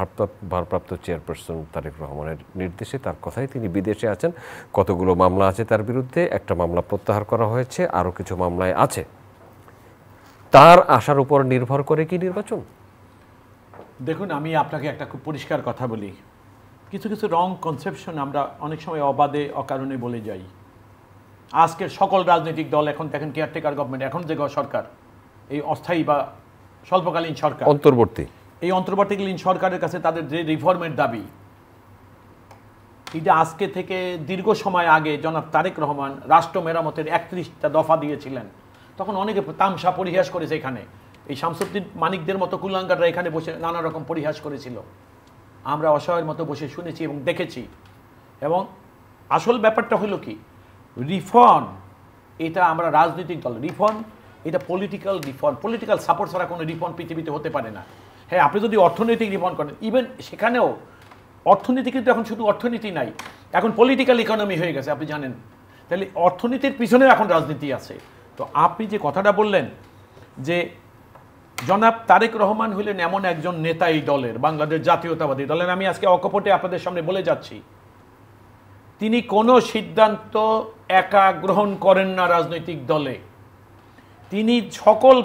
Speaker 1: ভারপ্রাপ্ত চেয়ারপারসন তারেক রহমানের নির্দেশে। তার কথাই তিনি বিদেশে আছেন, কতগুলো মামলা আছে তার বিরুদ্ধে, একটা মামলা প্রত্যাহার করা হয়েছে, আরও কিছু মামলায় আছে। তার আশার উপর নির্ভর করে কি নির্বাচন?
Speaker 2: দেখুন, আমি আপনাকে একটা খুব পরিষ্কার কথা বলি, কিছু কিছু রং কনসেপশন আমরা অনেক সময় অবাধে অকারণে বলে যাই। আজকের সকল রাজনৈতিক দল এখন দেখেন কেয়ারটেকার গভর্নমেন্ট, এখন যে সরকার, এই অস্থায়ী বা স্বল্পকালীন সরকার,
Speaker 1: অন্তর্বর্তী,
Speaker 2: এই অন্তর্বর্তীকালীন সরকারের কাছে তাদের যে রিফর্মের দাবি, এটা আজকে থেকে দীর্ঘ সময় আগে জনাব তারেক রহমান রাষ্ট্র মেরামতের 31টা দফা দিয়েছিলেন। তখন অনেকে তামসা পরিহাস করেছে, এখানে এই শামসুদ্দিন মানিকদের মতো কুলাঙ্গাররা এখানে বসে নানা রকম পরিহাস করেছিল, আমরা অসহায়ের মতো বসে শুনেছি এবং দেখেছি। এবং আসল ব্যাপারটা হলো কি, রিফর্ম এটা আমরা রাজনৈতিক দল, রিফর্ম এটা পলিটিক্যাল রিফর্ম, পলিটিক্যাল সাপোর্ট ছাড়া কোনো রিফর্ম পৃথিবীতে হতে পারে না। হ্যাঁ, আপনি যদি অর্থনৈতিক রিফর্ম করেন, ইভেন সেখানেও অর্থনীতি কিন্তু এখন শুধু অর্থনীতি নাই, এখন পলিটিক্যাল ইকোনমি হয়ে গেছে, আপনি জানেন। তাহলে অর্থনীতির পিছনেও এখন রাজনীতি আছে। তো আপনি যে কথাটা বললেন যে জনাব তারেক রহমান হলেন এমন একজন নেতা এই দলের, বাংলাদেশ জাতীয়তাবাদী দলের, আমি আজকে অকপটে আপনাদের সামনে বলে যাচ্ছি, তিনি কোনো সিদ্ধান্ত একা গ্রহণ করেন না রাজনৈতিক দলে। তিনি সকল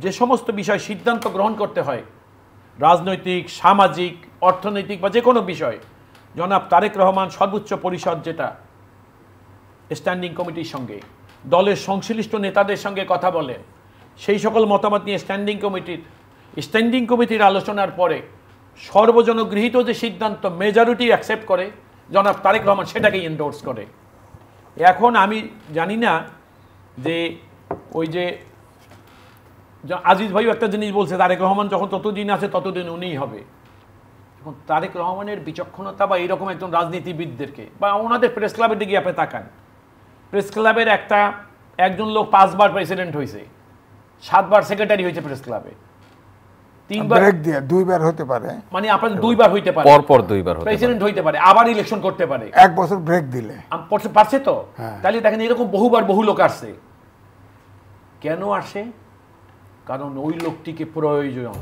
Speaker 2: যে সমস্ত বিষয় সিদ্ধান্ত গ্রহণ করতে হয়, রাজনৈতিক, সামাজিক, অর্থনৈতিক বা যে কোনো বিষয়, জনাব তারেক রহমান সর্বোচ্চ পরিষদ যেটা স্ট্যান্ডিং কমিটির সঙ্গে, দলের সংশ্লিষ্ট নেতাদের সঙ্গে কথা বলেন, সেই সকল মতামত নিয়ে স্ট্যান্ডিং কমিটির আলোচনার পরে সর্বজনগৃহীত যে সিদ্ধান্ত মেজরিটি অ্যাকসেপ্ট করে জনাব তারেক রহমান সেটাকেই এন্ডোর্স করে। এখন আমি জানি না যে ওই যে আজিজ ভাইও একটা জিনিস বলছে, তারেক রহমান যখন ততদিন আছে ততদিন উনিই হবে। এখন তারেক রহমানের বিচক্ষণতা বা এইরকম একজন রাজনীতিবিদদেরকে বা ওনাদের প্রেস ক্লাবের দিকে আপনি তাকান, প্রেস ক্লাবের একজন লোক 5 বার প্রেসিডেন্ট হয়েছে, 7 বার সেক্রেটারি হয়েছে প্রেস ক্লাবে, 3 বার
Speaker 3: ব্রেক দিয়ে 2 বার হতে পারে,
Speaker 2: মানে আপনার 2 বার হইতে পারে,
Speaker 1: পর 2 বার
Speaker 2: প্রেসিডেন্ট হইতে পারে, আবার ইলেকশন করতে পারে,
Speaker 3: 1 বছর ব্রেক দিলে
Speaker 2: পারছে তো। তাহলে দেখেন এরকম বহু লোক আসছে। কেন আসে? কারণ ওই লোকটিকে প্রয়োজন,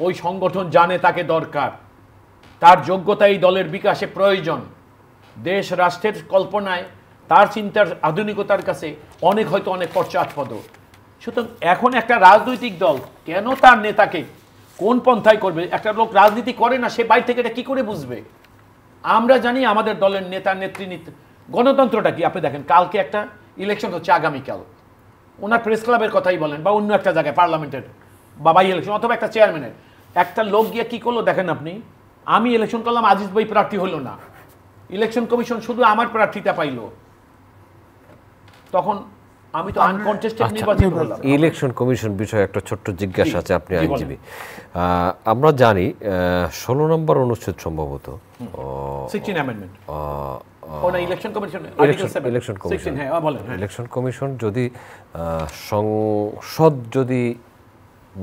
Speaker 2: ওই সংগঠন জানে তাকে দরকার, তার যোগ্যতা এই দলের বিকাশে প্রয়োজন, দেশ রাষ্ট্রের কল্পনায় তার চিন্তার আধুনিকতার কাছে হয়তো অনেক পশ্চাৎপদ। সুতরাং এখন একটা রাজনৈতিক দল কেন তার নেতাকে কোন পন্থায় করবে? একটা লোক রাজনীতি করে না, সে বাইরে থেকে এটা কি করে বুঝবে? আমরা জানি আমাদের দলের নেতা নেতৃত্ব গণতন্ত্রটা কি। আপনি দেখেন কালকে একটা ইলেকশন হচ্ছে, আগামীকাল ওনার প্রেস ক্লাবের কথাই বলেন বা অন্য একটা জায়গায় পার্লামেন্টের বা বাই ইলেকশন অথবা একটা চেয়ারম্যানের, একটা লোক গিয়ে কি করলো দেখেন আপনি, আমি ইলেকশন করলাম, আজিজ ভাই প্রার্থী হলো না, ইলেকশন কমিশন শুধু আমার প্রার্থীটা পাইলো, তখন আমি তো আনকনটেস্টেড নির্বাচিত হলাম।
Speaker 1: ইলেকশন কমিশন বিষয়ে একটা ছোট্ট জিজ্ঞাসা আছে, আপনি আইনজীবী, আমরা জানি 16 নম্বর অনুচ্ছেদ সম্ভবত
Speaker 2: 16 amendment election commission,
Speaker 1: election commission যদি সংসদ যদি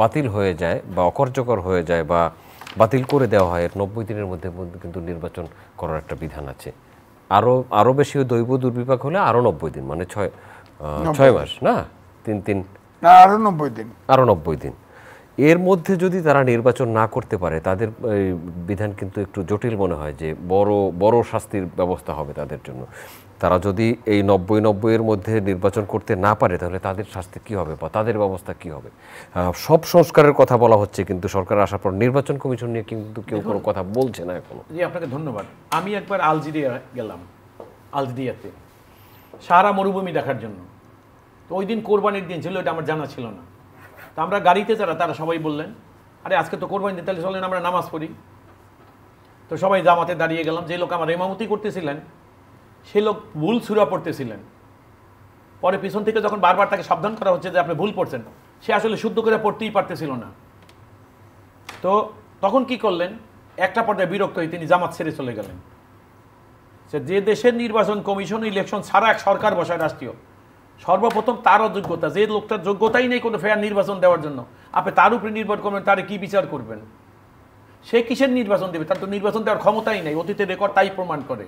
Speaker 1: বাতিল হয়ে যায় বা অকার্যকর হয়ে যায় বা বাতিল করে দেওয়া হয়, 90 দিনের মধ্যে কিন্তু নির্বাচন করার একটা বিধান আছে। আরো বেশি দৈব দুর্বিপাক হলে আরো 90 দিন, মানে 6 মাস না, 3
Speaker 3: আরো 90 দিন,
Speaker 1: আরো 90 দিন। এর মধ্যে যদি তারা নির্বাচন না করতে পারে, তাদের বিধান কিন্তু একটু জটিল মনে হয়, যে বড় শাস্তির ব্যবস্থা হবে তাদের জন্য। তারা যদি এই 90 এর মধ্যে নির্বাচন করতে না পারে, তাহলে তাদের শাস্তি কি হবে বা তাদের ব্যবস্থা কি হবে? সব সংস্কারের কথা বলা হচ্ছে, কিন্তু সরকার আসার পর নির্বাচন কমিশন নিয়ে কিন্তু কেউ কোনো কথা বলছে না এখনো।
Speaker 2: জি, আপনাকে ধন্যবাদ। আমি একবার আলজেরিয়া গেলাম, আলজেরিয়াতে সারা মরুভূমি দেখার জন্য। তো ওই দিন কোরবানির দিন ছিল, এটা আমার জানা ছিল না। তো আমরা গাড়িতে তারা সবাই বললেন, আরে আজকে তো কোরবানির দিন, তাহলে চলেন আমরা নামাজ পড়ি। তো সবাই জামাতে দাঁড়িয়ে গেলাম। যে লোক আমার ইমামতি করতেছিলেন সে লোক ভুল সূরা পড়তেছিলেন। পরে পিছন থেকে যখন বারবার তাকে সাবধান করা হচ্ছে যে আপনি ভুল পড়ছেন, সে আসলে শুদ্ধ করে পড়তেই পারতেছিল না। তো তখন কি করলেন, একটা পর্যায়ে বিরক্ত হয়ে তিনি জামাত ছেড়ে চলে গেলেন। যে দেশের নির্বাচন কমিশন ইলেকশন ছাড়া এক সরকার বসায় রাষ্ট্রীয়, সর্বপ্রথম তার অযোগ্যতা, যে লোকটার যোগ্যতাই নেই কোনো ফেয়ার নির্বাচন দেওয়ার জন্য, আপনি তার উপরে নির্ভর করবেন, তারে কি বিচার করবেন? সে কিসের নির্বাচন দেবে? তার তো নির্বাচন দেওয়ার ক্ষমতাই নেই, অতীতের রেকর্ড তাই প্রমাণ করে।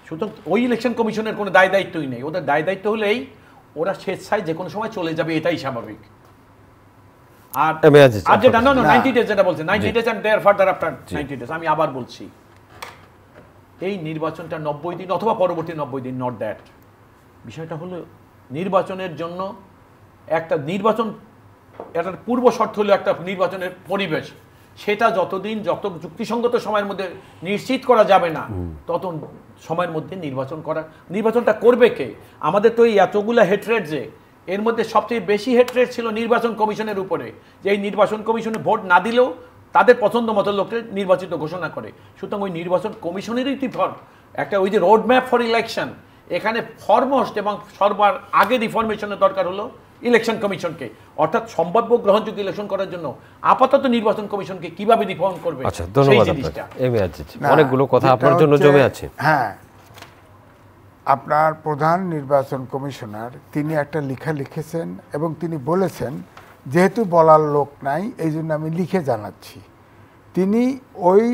Speaker 2: সুতরাং ওই ইলেকশন কমিশনের কোনো দায় দায়িত্বই নেই। ওদের দায় দায়িত্ব হলেই ওরা স্বেচ্ছায় যে কোনো সময় চলে যাবে, এটাই স্বাভাবিক। আর যেটা 90 ডেজ যেটা বলছে, 90 days and there further after 90 days, আমি আবার বলছি এই নির্বাচনটা 90 দিন অথবা পরবর্তী 90 দিন, নট দ্যাট। বিষয়টা হলো নির্বাচনের জন্য একটা নির্বাচন, এটার পূর্ব শর্ত হলো একটা নির্বাচনের পরিবেশ। সেটা যত যুক্তিসঙ্গত সময়ের মধ্যে নিশ্চিত করা যাবে না, তত সময়ের মধ্যে নির্বাচনটা করবে কে? আমাদের তো এই এতগুলা হেট্রেড, যে এর মধ্যে সবচেয়ে বেশি হেট্রেড ছিল নির্বাচন কমিশনের উপরে, যে এই নির্বাচন কমিশনে ভোট না দিলেও তাদের পছন্দ মতো লোককে নির্বাচিত ঘোষণা করে। সুতরাং ওই নির্বাচন কমিশনেরই একটা ওই যে রোড ম্যাপ ফর ইলেকশন, এখানে ফরমোস্ট এবং সর্বার আগে রিফরমেশনের দরকার হলো ইলেকশন কমিশনকে, অর্থাৎ সম্ভাব্য গ্রহণযোগ্য ইলেকশন করার জন্য আপাতত নির্বাচন কমিশনকে কিভাবে রিফর্ম করবে।
Speaker 1: আচ্ছা, ধন্যবাদ আপনাকে। অনেকগুলো কথা আপনার জন্য জমে আছে।
Speaker 3: হ্যাঁ, আপনার প্রধান নির্বাচন কমিশনার তিনি একটা লেখা লিখেছেন এবং তিনি বলেছেন, যেহেতু বলার লোক নাই এই জন্য আমি লিখে জানাচ্ছি। তিনি ওই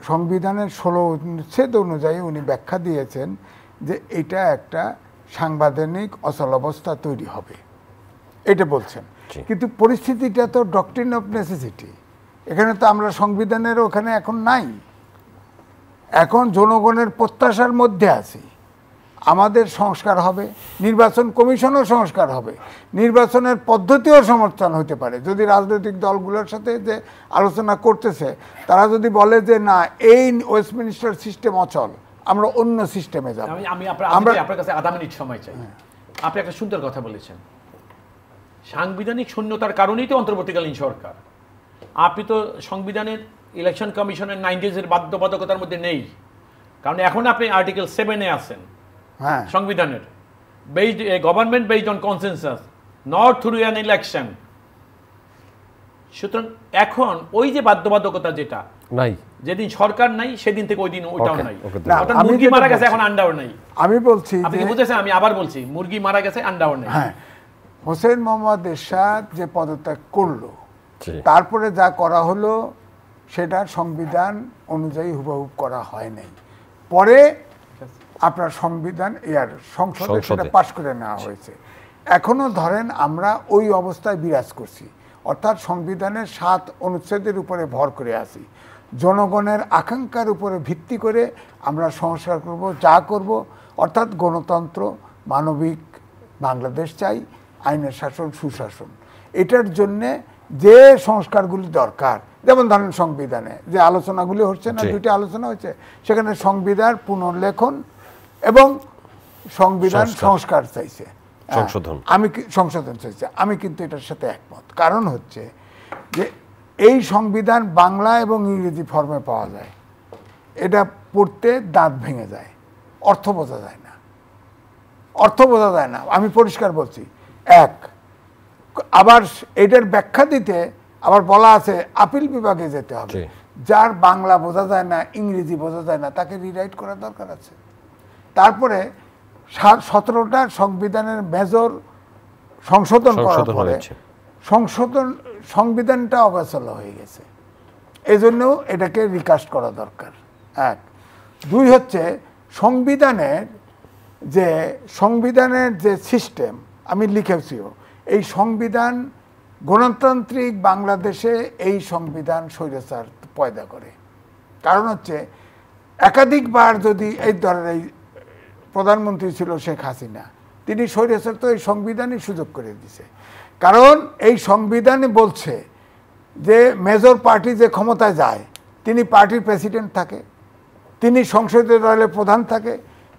Speaker 3: সংবিধানের 16 অনুচ্ছেদ অনুযায়ী উনি ব্যাখ্যা দিয়েছেন যে এটা একটা সাংবিধানিক অচলাবস্থা তৈরি হবে, এটা বলছেন। কিন্তু পরিস্থিতিটা তো ডক্ট্রিন অফ নেসেসিটি, এখানে তো আমরা সংবিধানের ওখানে এখন নাই, এখন জনগণের প্রত্যাশার মধ্যে আছি। আমাদের সংস্কার হবে, নির্বাচন কমিশনও সংস্কার হবে, নির্বাচনের পদ্ধতিও সমর্থন হতে পারে। যদি রাজনৈতিক দলগুলোর সাথে যে আলোচনা করতেছে তারা যদি বলে যে না, এই ওয়েস্টমিনিস্টার সিস্টেম অচল, আমরা অন্য সিস্টেমে যাব।
Speaker 2: আমি আপনার কাছে আধা মিনিট সময় চাই। আপনি একটা সুন্দর কথা বলেছেন, সাংবিধানিক শূন্যতার কারণেই তো অন্তর্বর্তীকালীন সরকার। আপনি তো সংবিধানের ইলেকশন কমিশনের 90 বাধ্যবাধকতার মধ্যে নেই, কারণ এখন আপনি আর্টিকেল 7-এ আছেন সংবিধানের, government based on consensus not through an election. সুতরাং এখন ওই যে বাধ্যবাধকতা যেটা নাই, যেদিন সরকার নাই সেদিন থেকে ওই দিন ওইটাও নাই। মুরগি মারা গেছে, এখন আন্ডাও নাই।
Speaker 3: আমি বলছি,
Speaker 2: আপনি বুঝেছেন, আমি আবার বলছি, মুরগি মারা গেছে, আন্ডাও নাই।
Speaker 3: হ্যাঁ, হোসেন মোহাম্মদ এরশাদ যে পদত্যাগ করলো, তারপরে যা করা হলো সেটা সংবিধান অনুযায়ী হুবহু করা হয় নাই। পরে আপনার সংবিধান সংসদে সেটা পাশ করে নেওয়া হয়েছে। এখনো ধরেন আমরা ওই অবস্থায় বিরাজ করছি, অর্থাৎ সংবিধানের 7 অনুচ্ছেদের উপরে ভর করে আছি। জনগণের আকাঙ্ক্ষার উপরে ভিত্তি করে আমরা সংস্কার করব, যা করব, অর্থাৎ গণতন্ত্র, মানবিক বাংলাদেশ চাই, আইনের শাসন, সুশাসন। এটার জন্যে যে সংস্কারগুলি দরকার যেমন ধরেন সংবিধানে যে আলোচনাগুলি হচ্ছে না, দুইটা আলোচনা হচ্ছে, সেখানে সংবিধান পুনর্লেখন এবং সংবিধান সংস্কার চাইছে, সংশোধন চাইছে। আমি কিন্তু এটার সাথে একমত। কারণ হচ্ছে যে এই সংবিধান বাংলা এবং ইংরেজি ফর্মে পাওয়া যায়, এটা পড়তে দাঁত ভেঙে যায়, অর্থ বোঝা যায় না, অর্থ বোঝা যায় না, আমি পরিষ্কার বলছি। এক, আবার এটার ব্যাখ্যা দিতে আবার বলা আছে আপিল বিভাগে যেতে হবে। যার বাংলা বোঝা যায় না, ইংরেজি বোঝা যায় না, তাকে রিরাইট করার দরকার আছে। তারপরে 17টা সংবিধানের মেজর সংশোধন করার পরে সংবিধানটা অগোছালো হয়ে গেছে, এই জন্য এটাকে রিকাস্ট করা দরকার। এক, দুই হচ্ছে সংবিধানের যে সিস্টেম আমি লিখেছিও, এই সংবিধান গণতান্ত্রিক বাংলাদেশে এই সংবিধান স্বৈরাচার পয়দা করে। কারণ হচ্ছে একাধিকবার যদি এই ধরেন এই প্রধানমন্ত্রী ছিল শেখ হাসিনা, তিনি স্বৈরাচার তো এই সংবিধানই সুযোগ করে দিছে। কারণ এই সংবিধানে বলছে যে মেজর পার্টি যে ক্ষমতায় যায় তিনি পার্টির প্রেসিডেন্ট থাকে, তিনি সংসদীয় দলের প্রধান থাকে,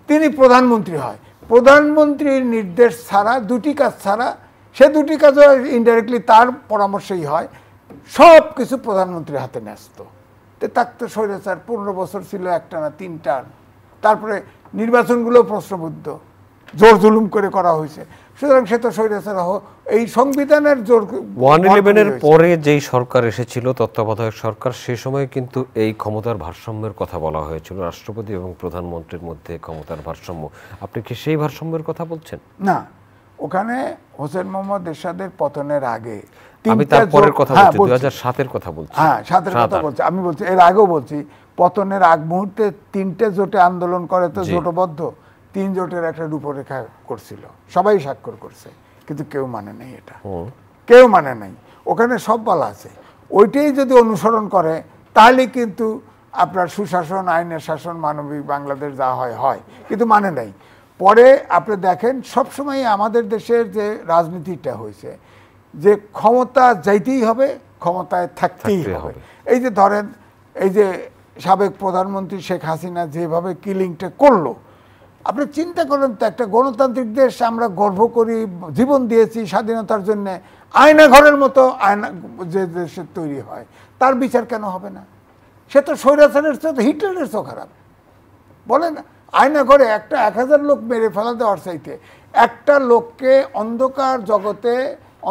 Speaker 3: তিনি প্রধানমন্ত্রী হয়। প্রধানমন্ত্রীর নির্দেশ ছাড়া, দুটি কাজ ছাড়া, সে দুটি কাজও ইনডাইরেক্টলি তার পরামর্শেই হয়, সব কিছু প্রধানমন্ত্রীর হাতে ন্যস্ত। তো তার তো স্বৈরাচার 15 বছর ছিল একটানা 3 টার্ম, তারপরে নির্বাচনগুলো প্রশ্নবুদ্ধ, জোর জুলুম করে করা হয়েছে। সুতরাং সে তো স্বৈরাচার এই সংবিধানের জোর
Speaker 1: 111-এর পরে যেই সরকার এসেছিল তত্ত্বাবধায়ক সরকার, সে সময় কিন্তু এই ক্ষমতার ভারসাম্যের কথা বলা হয়েছিল, রাষ্ট্রপতি এবং প্রধানমন্ত্রীর মধ্যে ক্ষমতার ভারসাম্য। আপনি কি সেই ভারসাম্যের কথা বলছেন?
Speaker 3: না, ওখানে হোসেন মোহাম্মদ এরশাদের পতনের আগে
Speaker 1: আমি তারপরের কথা বলছি, 2007-এর কথা বলছি।
Speaker 3: হ্যাঁ, 7-এর কথা বলছি, আমি বলছি এর আগেও বলছি। পতনের আগ মুহূর্তে 3টে জোটে আন্দোলন করে তো জোটবদ্ধ 3 জোটের একটা রূপরেখা করছিল, সবাই স্বাক্ষর করছে, কিন্তু কেউ মানে নাই, এটা কেউ মানে নাই। ওখানে সব বলা আছে, ওইটাই যদি অনুসরণ করে তাহলে কিন্তু আপনার সুশাসন, আইনের শাসন, মানবিক বাংলাদেশ যা হয় হয়, কিন্তু মানে নাই। পরে আপনি দেখেন সবসময় আমাদের দেশের যে রাজনীতিটা হয়েছে যে ক্ষমতা যাইতেই হবে, ক্ষমতায় থাকতেই হবে। এই যে ধরেন এই যে সাবেক প্রধানমন্ত্রী শেখ হাসিনা যেভাবে কিলিংটা করলো, আপনি চিন্তা করেন তো, একটা গণতান্ত্রিক দেশ, আমরা গর্ব করি, জীবন দিয়েছি স্বাধীনতার জন্য, আয়না ঘরের মতো আয়না যে দেশের তৈরি হয়, তার বিচার কেন হবে না? সে তো স্বৈরাচারের চেয়ে হিটলারের চেয়েও খারাপ, বলে না? আয়না ঘরে একটা 1000 লোক মেরে ফেলা দেওয়ার চাইতে একটা লোককে অন্ধকার জগতে,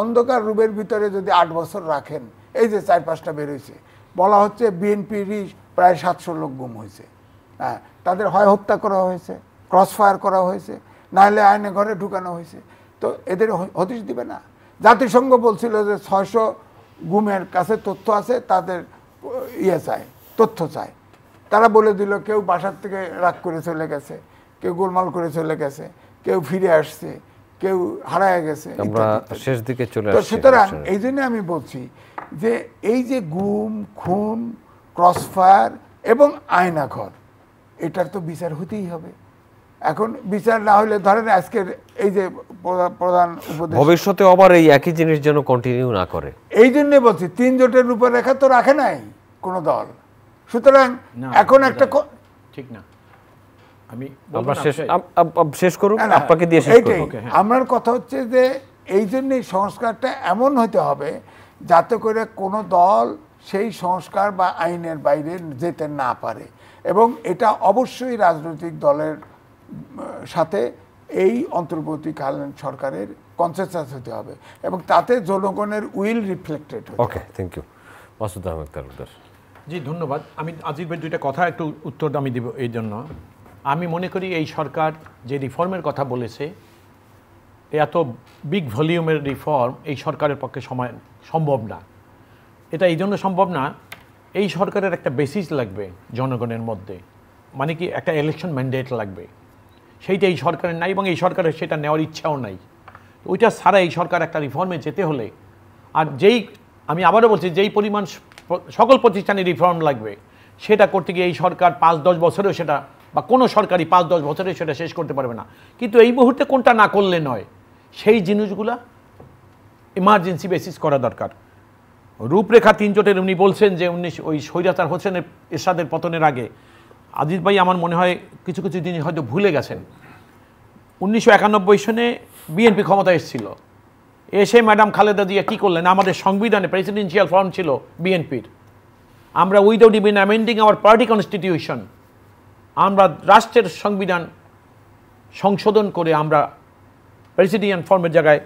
Speaker 3: অন্ধকার রুমের ভিতরে যদি 8 বছর রাখেন, এই যে 4-5টা বেরোইছে, বলা হচ্ছে বিএনপিরই প্রায় 700 লোক গুম হয়েছে। হ্যাঁ, তাদের হয় হত্যা করা হয়েছে, ক্রস ফায়ার করা হয়েছে, নাহলে আয়না ঘরে ঢুকানো হয়েছে। তো এদের হদিশ দিবে না? জাতিসংঘ বলছিল যে 600 গুমের কাছে তথ্য আছে, তাদের চায়, তথ্য চায়। তারা বলে দিল কেউ বাসার থেকে রাগ করে চলে গেছে, কেউ গোলমাল করে চলে গেছে, কেউ ফিরে আসছে, কেউ হারায় গেছে।
Speaker 1: আমরা শেষ দিকে চলে
Speaker 3: আসছি। সুতরাং এই জন্য আমি বলছি যে এই যে গুম, খুন, ক্রস ফায়ার এবং আয়নাঘর, এটার তো বিচার হতেই হবে। এখন বিচার না হলে ধরেন আজকের এই যে প্রধান উপদেষ্টা,
Speaker 1: ভবিষ্যতে আবার এই একই জিনিস যেন কন্টিনিউ না করে,
Speaker 3: এই জন্যই বলছি 3 জোটের রূপরেখা তো রাখে নাই কোনো দল। সুতরাং এখন একটা
Speaker 2: ঠিক না, আমি
Speaker 1: শেষ করুন, আপনাকে দিয়ে শেষ করুন।
Speaker 3: আমার কথা হচ্ছে যে এই জন্যই সংস্কারটা এমন হতে হবে যাতে করে কোনো দল সেই সংস্কার বা আইনের বাইরে যেতে না পারে, এবং এটা অবশ্যই রাজনৈতিক দলের সাথে এই অন্তর্বর্তীকালীন সরকারের কনসেনসাস হতে হবে, এবং তাতে জনগণের উইল রিফ্লেক্টেড হবে।
Speaker 1: ওকে, থ্যাংক ইউ। মাসুদ আহমেদ তালুকদার।
Speaker 2: জি, ধন্যবাদ। আমি আজিজ ভাই 2টা কথা একটু উত্তর আমি দিব। এই জন্য আমি মনে করি এই সরকার যে রিফর্মের কথা বলেছে, এত বিগ ভলিউমের রিফর্ম এই সরকারের পক্ষে সম্ভব না। এটা এই জন্য সম্ভব না, এই সরকারের একটা বেসিস লাগবে জনগণের মধ্যে, মানে কি একটা ইলেকশন ম্যান্ডেট লাগবে, সেইটা এই সরকারের নাই, এবং এই সরকারের সেটা নেওয়ার ইচ্ছাও নাই। ওইটা ছাড়া এই সরকার একটা রিফর্মে যেতে হলে, আর আমি আবারও বলছি, যেই পরিমাণ সকল প্রতিষ্ঠানে রিফর্ম লাগবে, সেটা করতে গিয়ে এই সরকার 5-10 বছরেও সেটা, বা কোনো সরকারই 5-10 বছরে সেটা শেষ করতে পারবে না। কিন্তু এই মুহূর্তে কোনটা না করলে নয়, সেই জিনিসগুলা ইমার্জেন্সি বেসিস করা দরকার। রূপরেখা ৩ জোটের উনি বলছেন যে ওই স্বৈরাচার হোসেন এরশাদের পতনের আগে, আজিজ ভাই আমার মনে হয় কিছু কিছু জিনিস হয়তো ভুলে গেছেন। 1991 সনে বিএনপি ক্ষমতায় এসেছিল, এসে ম্যাডাম খালেদা জিয়া কী করলেন, আমাদের সংবিধানে প্রেসিডেন্সিয়াল ফর্ম ছিল বিএনপির, আমরা without even amending hour party constitution, আমরা রাষ্ট্রের সংবিধান সংশোধন করে আমরা প্রেসিডেন্সিয়াল ফর্মের জায়গায়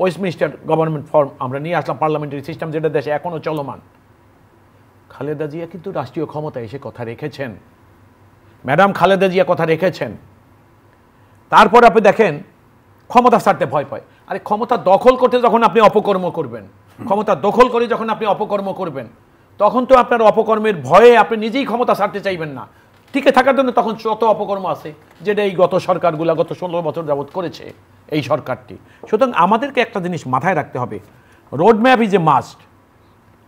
Speaker 2: ওয়েস্টমিনিস্টার গভর্নমেন্ট ফর্ম আমরা নিয়ে আসলাম, পার্লামেন্টারি সিস্টেম যেটা দেশে এখনও চলমান। খালেদা জিয়া কিন্তু রাষ্ট্রীয় ক্ষমতায় এসে কথা রেখেছেন, ম্যাডাম খালেদা জিয়া কথা রেখেছেন। তারপর আপনি দেখেন ক্ষমতা ছাড়তে ভয় পায়। আরে ক্ষমতা দখল করতে যখন আপনি অপকর্ম করবেন, ক্ষমতা দখল করে যখন আপনি অপকর্ম করবেন, তখন তো আপনার অপকর্মের ভয়ে আপনি নিজেই ক্ষমতা ছাড়তে চাইবেন না, টিকে থাকার জন্য তখন যত অপকর্ম আছে, যেটা এই গত সরকারগুলো গত 16 বছর যাবৎ করেছে এই সরকারটি। সুতরাং আমাদেরকে একটা জিনিস মাথায় রাখতে হবে, road map is a must.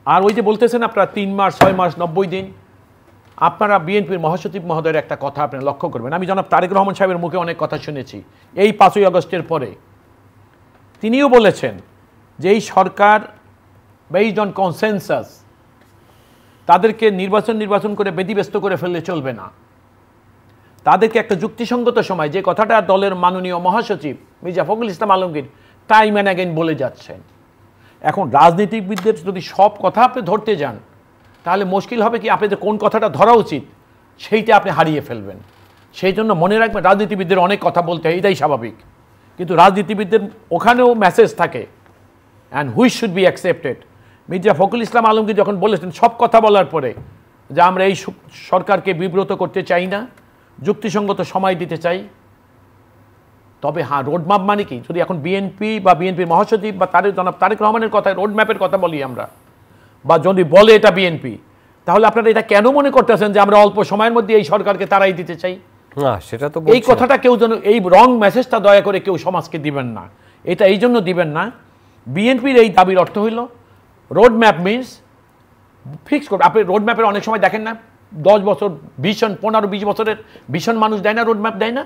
Speaker 2: আর ওই যে বলতেছেন আপনারা 3 মাস 6 মাস 90 দিন, আপনারা বিএনপির মহাসচিব মহোদয়ের একটা কথা আপনারা লক্ষ্য করবেন। আমি জনাব তারেক রহমান সাহেবের মুখে অনেক কথা শুনেছি এই 5ই আগস্টের পরে। তিনিও বলেছেন যে এই সরকার বেসড অন কনসেনসাস, তাদেরকে নির্বাচন করে ব্যতিব্যস্ত করে ফেললে চলবে না, তাদেরকে একটা যুক্তিসঙ্গত সময়, যে কথাটা দলের মাননীয় মহাসচিব Mirza Fakhrul Islam Alamgir time and again বলে যাচ্ছেন। এখন রাজনীতিবিদদের যদি সব কথা আপনি ধরতে যান, তাহলে মুশকিল হবে কি, আপনি যে কোন কথাটা ধরা উচিত সেইটা আপনি হারিয়ে ফেলবেন। সেই জন্য মনে রাখবেন, রাজনীতিবিদদের অনেক কথা বলতে হয়, এটাই স্বাভাবিক, কিন্তু রাজনীতিবিদদের ওখানেও মেসেজ থাকে, and which should be accepted. Mirza Fakhrul Islam Alamgir যখন বলেছেন সব কথা বলার পরে যে আমরা এই সরকারকে বিব্রত করতে চাই না, যুক্তিসঙ্গত সময় দিতে চাই, তবে হ্যাঁ রোডম্যাপ মানে কি, যদি এখন বিএনপি বা বিএনপির মহাসচিব বা জনাব তারেক রহমানের কথায় রোডম্যাপের কথা বলি আমরা, বা যদি বলে এটা বিএনপি, তাহলে আপনারা এটা কেন মনে করতেছেন যে আমরা অল্প সময়ের মধ্যে এই সরকারকে তাড়াই দিতে চাই?
Speaker 1: না, সেটা তো
Speaker 2: এই কথাটা কেউ যেন, এই রং মেসেজটা দয়া করে কেউ সমাজকে দিবেন না। এটা এই জন্য দিবেন না, বিএনপির এই দাবির অর্থ হইল রোড ম্যাপ মিনস ফিক্স করবে। আপনি রোড ম্যাপের অনেক সময় দেখেন না, 10 বছর ভিশন, 15-20 বছরের ভিশন মানুষ দেয় না, রোড ম্যাপ দেয় না।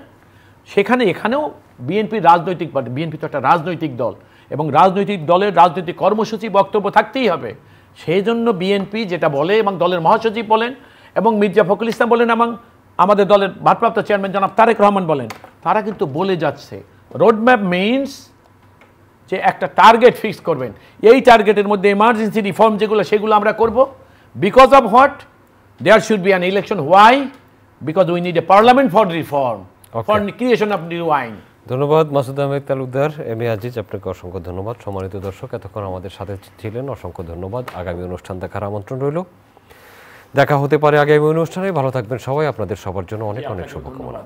Speaker 2: সেখানে এখানেও বিএনপির রাজনৈতিক পার্টি, বিএনপি তো একটা রাজনৈতিক দল, এবং রাজনৈতিক দলের রাজনৈতিক কর্মসূচি বক্তব্য থাকতেই হবে। সেই জন্য বিএনপি যেটা বলে, এবং দলের মহাসচিব বলেন, এবং মির্জা ফখরুল ইসলাম বলেন, এবং আমাদের দলের ভারপ্রাপ্ত চেয়ারম্যান জনাব তারেক রহমান বলেন, তারা কিন্তু বলে যাচ্ছে রোডম্যাপ মিনস যে একটা টার্গেট ফিক্স করবেন, এই টার্গেটের মধ্যে এমার্জেন্সি রিফর্ম যেগুলো সেগুলো আমরা করব। Because of what? There should be an election. Why? Because we need a parliament for reform, for creation of new আইন।
Speaker 1: ধন্যবাদ মাসুদ আহমেদ তালুকদার, এম এ আজিজ, আপনাকে অসংখ্য ধন্যবাদ। সম্মানিত দর্শক, এতক্ষণ আমাদের সাথে ছিলেন, অসংখ্য ধন্যবাদ। আগামী অনুষ্ঠান দেখার আমন্ত্রণ রইল, দেখা হতে পারে আগামী অনুষ্ঠানে। ভালো থাকবেন সবাই, আপনাদের সবার জন্য অনেক অনেক শুভকামনা।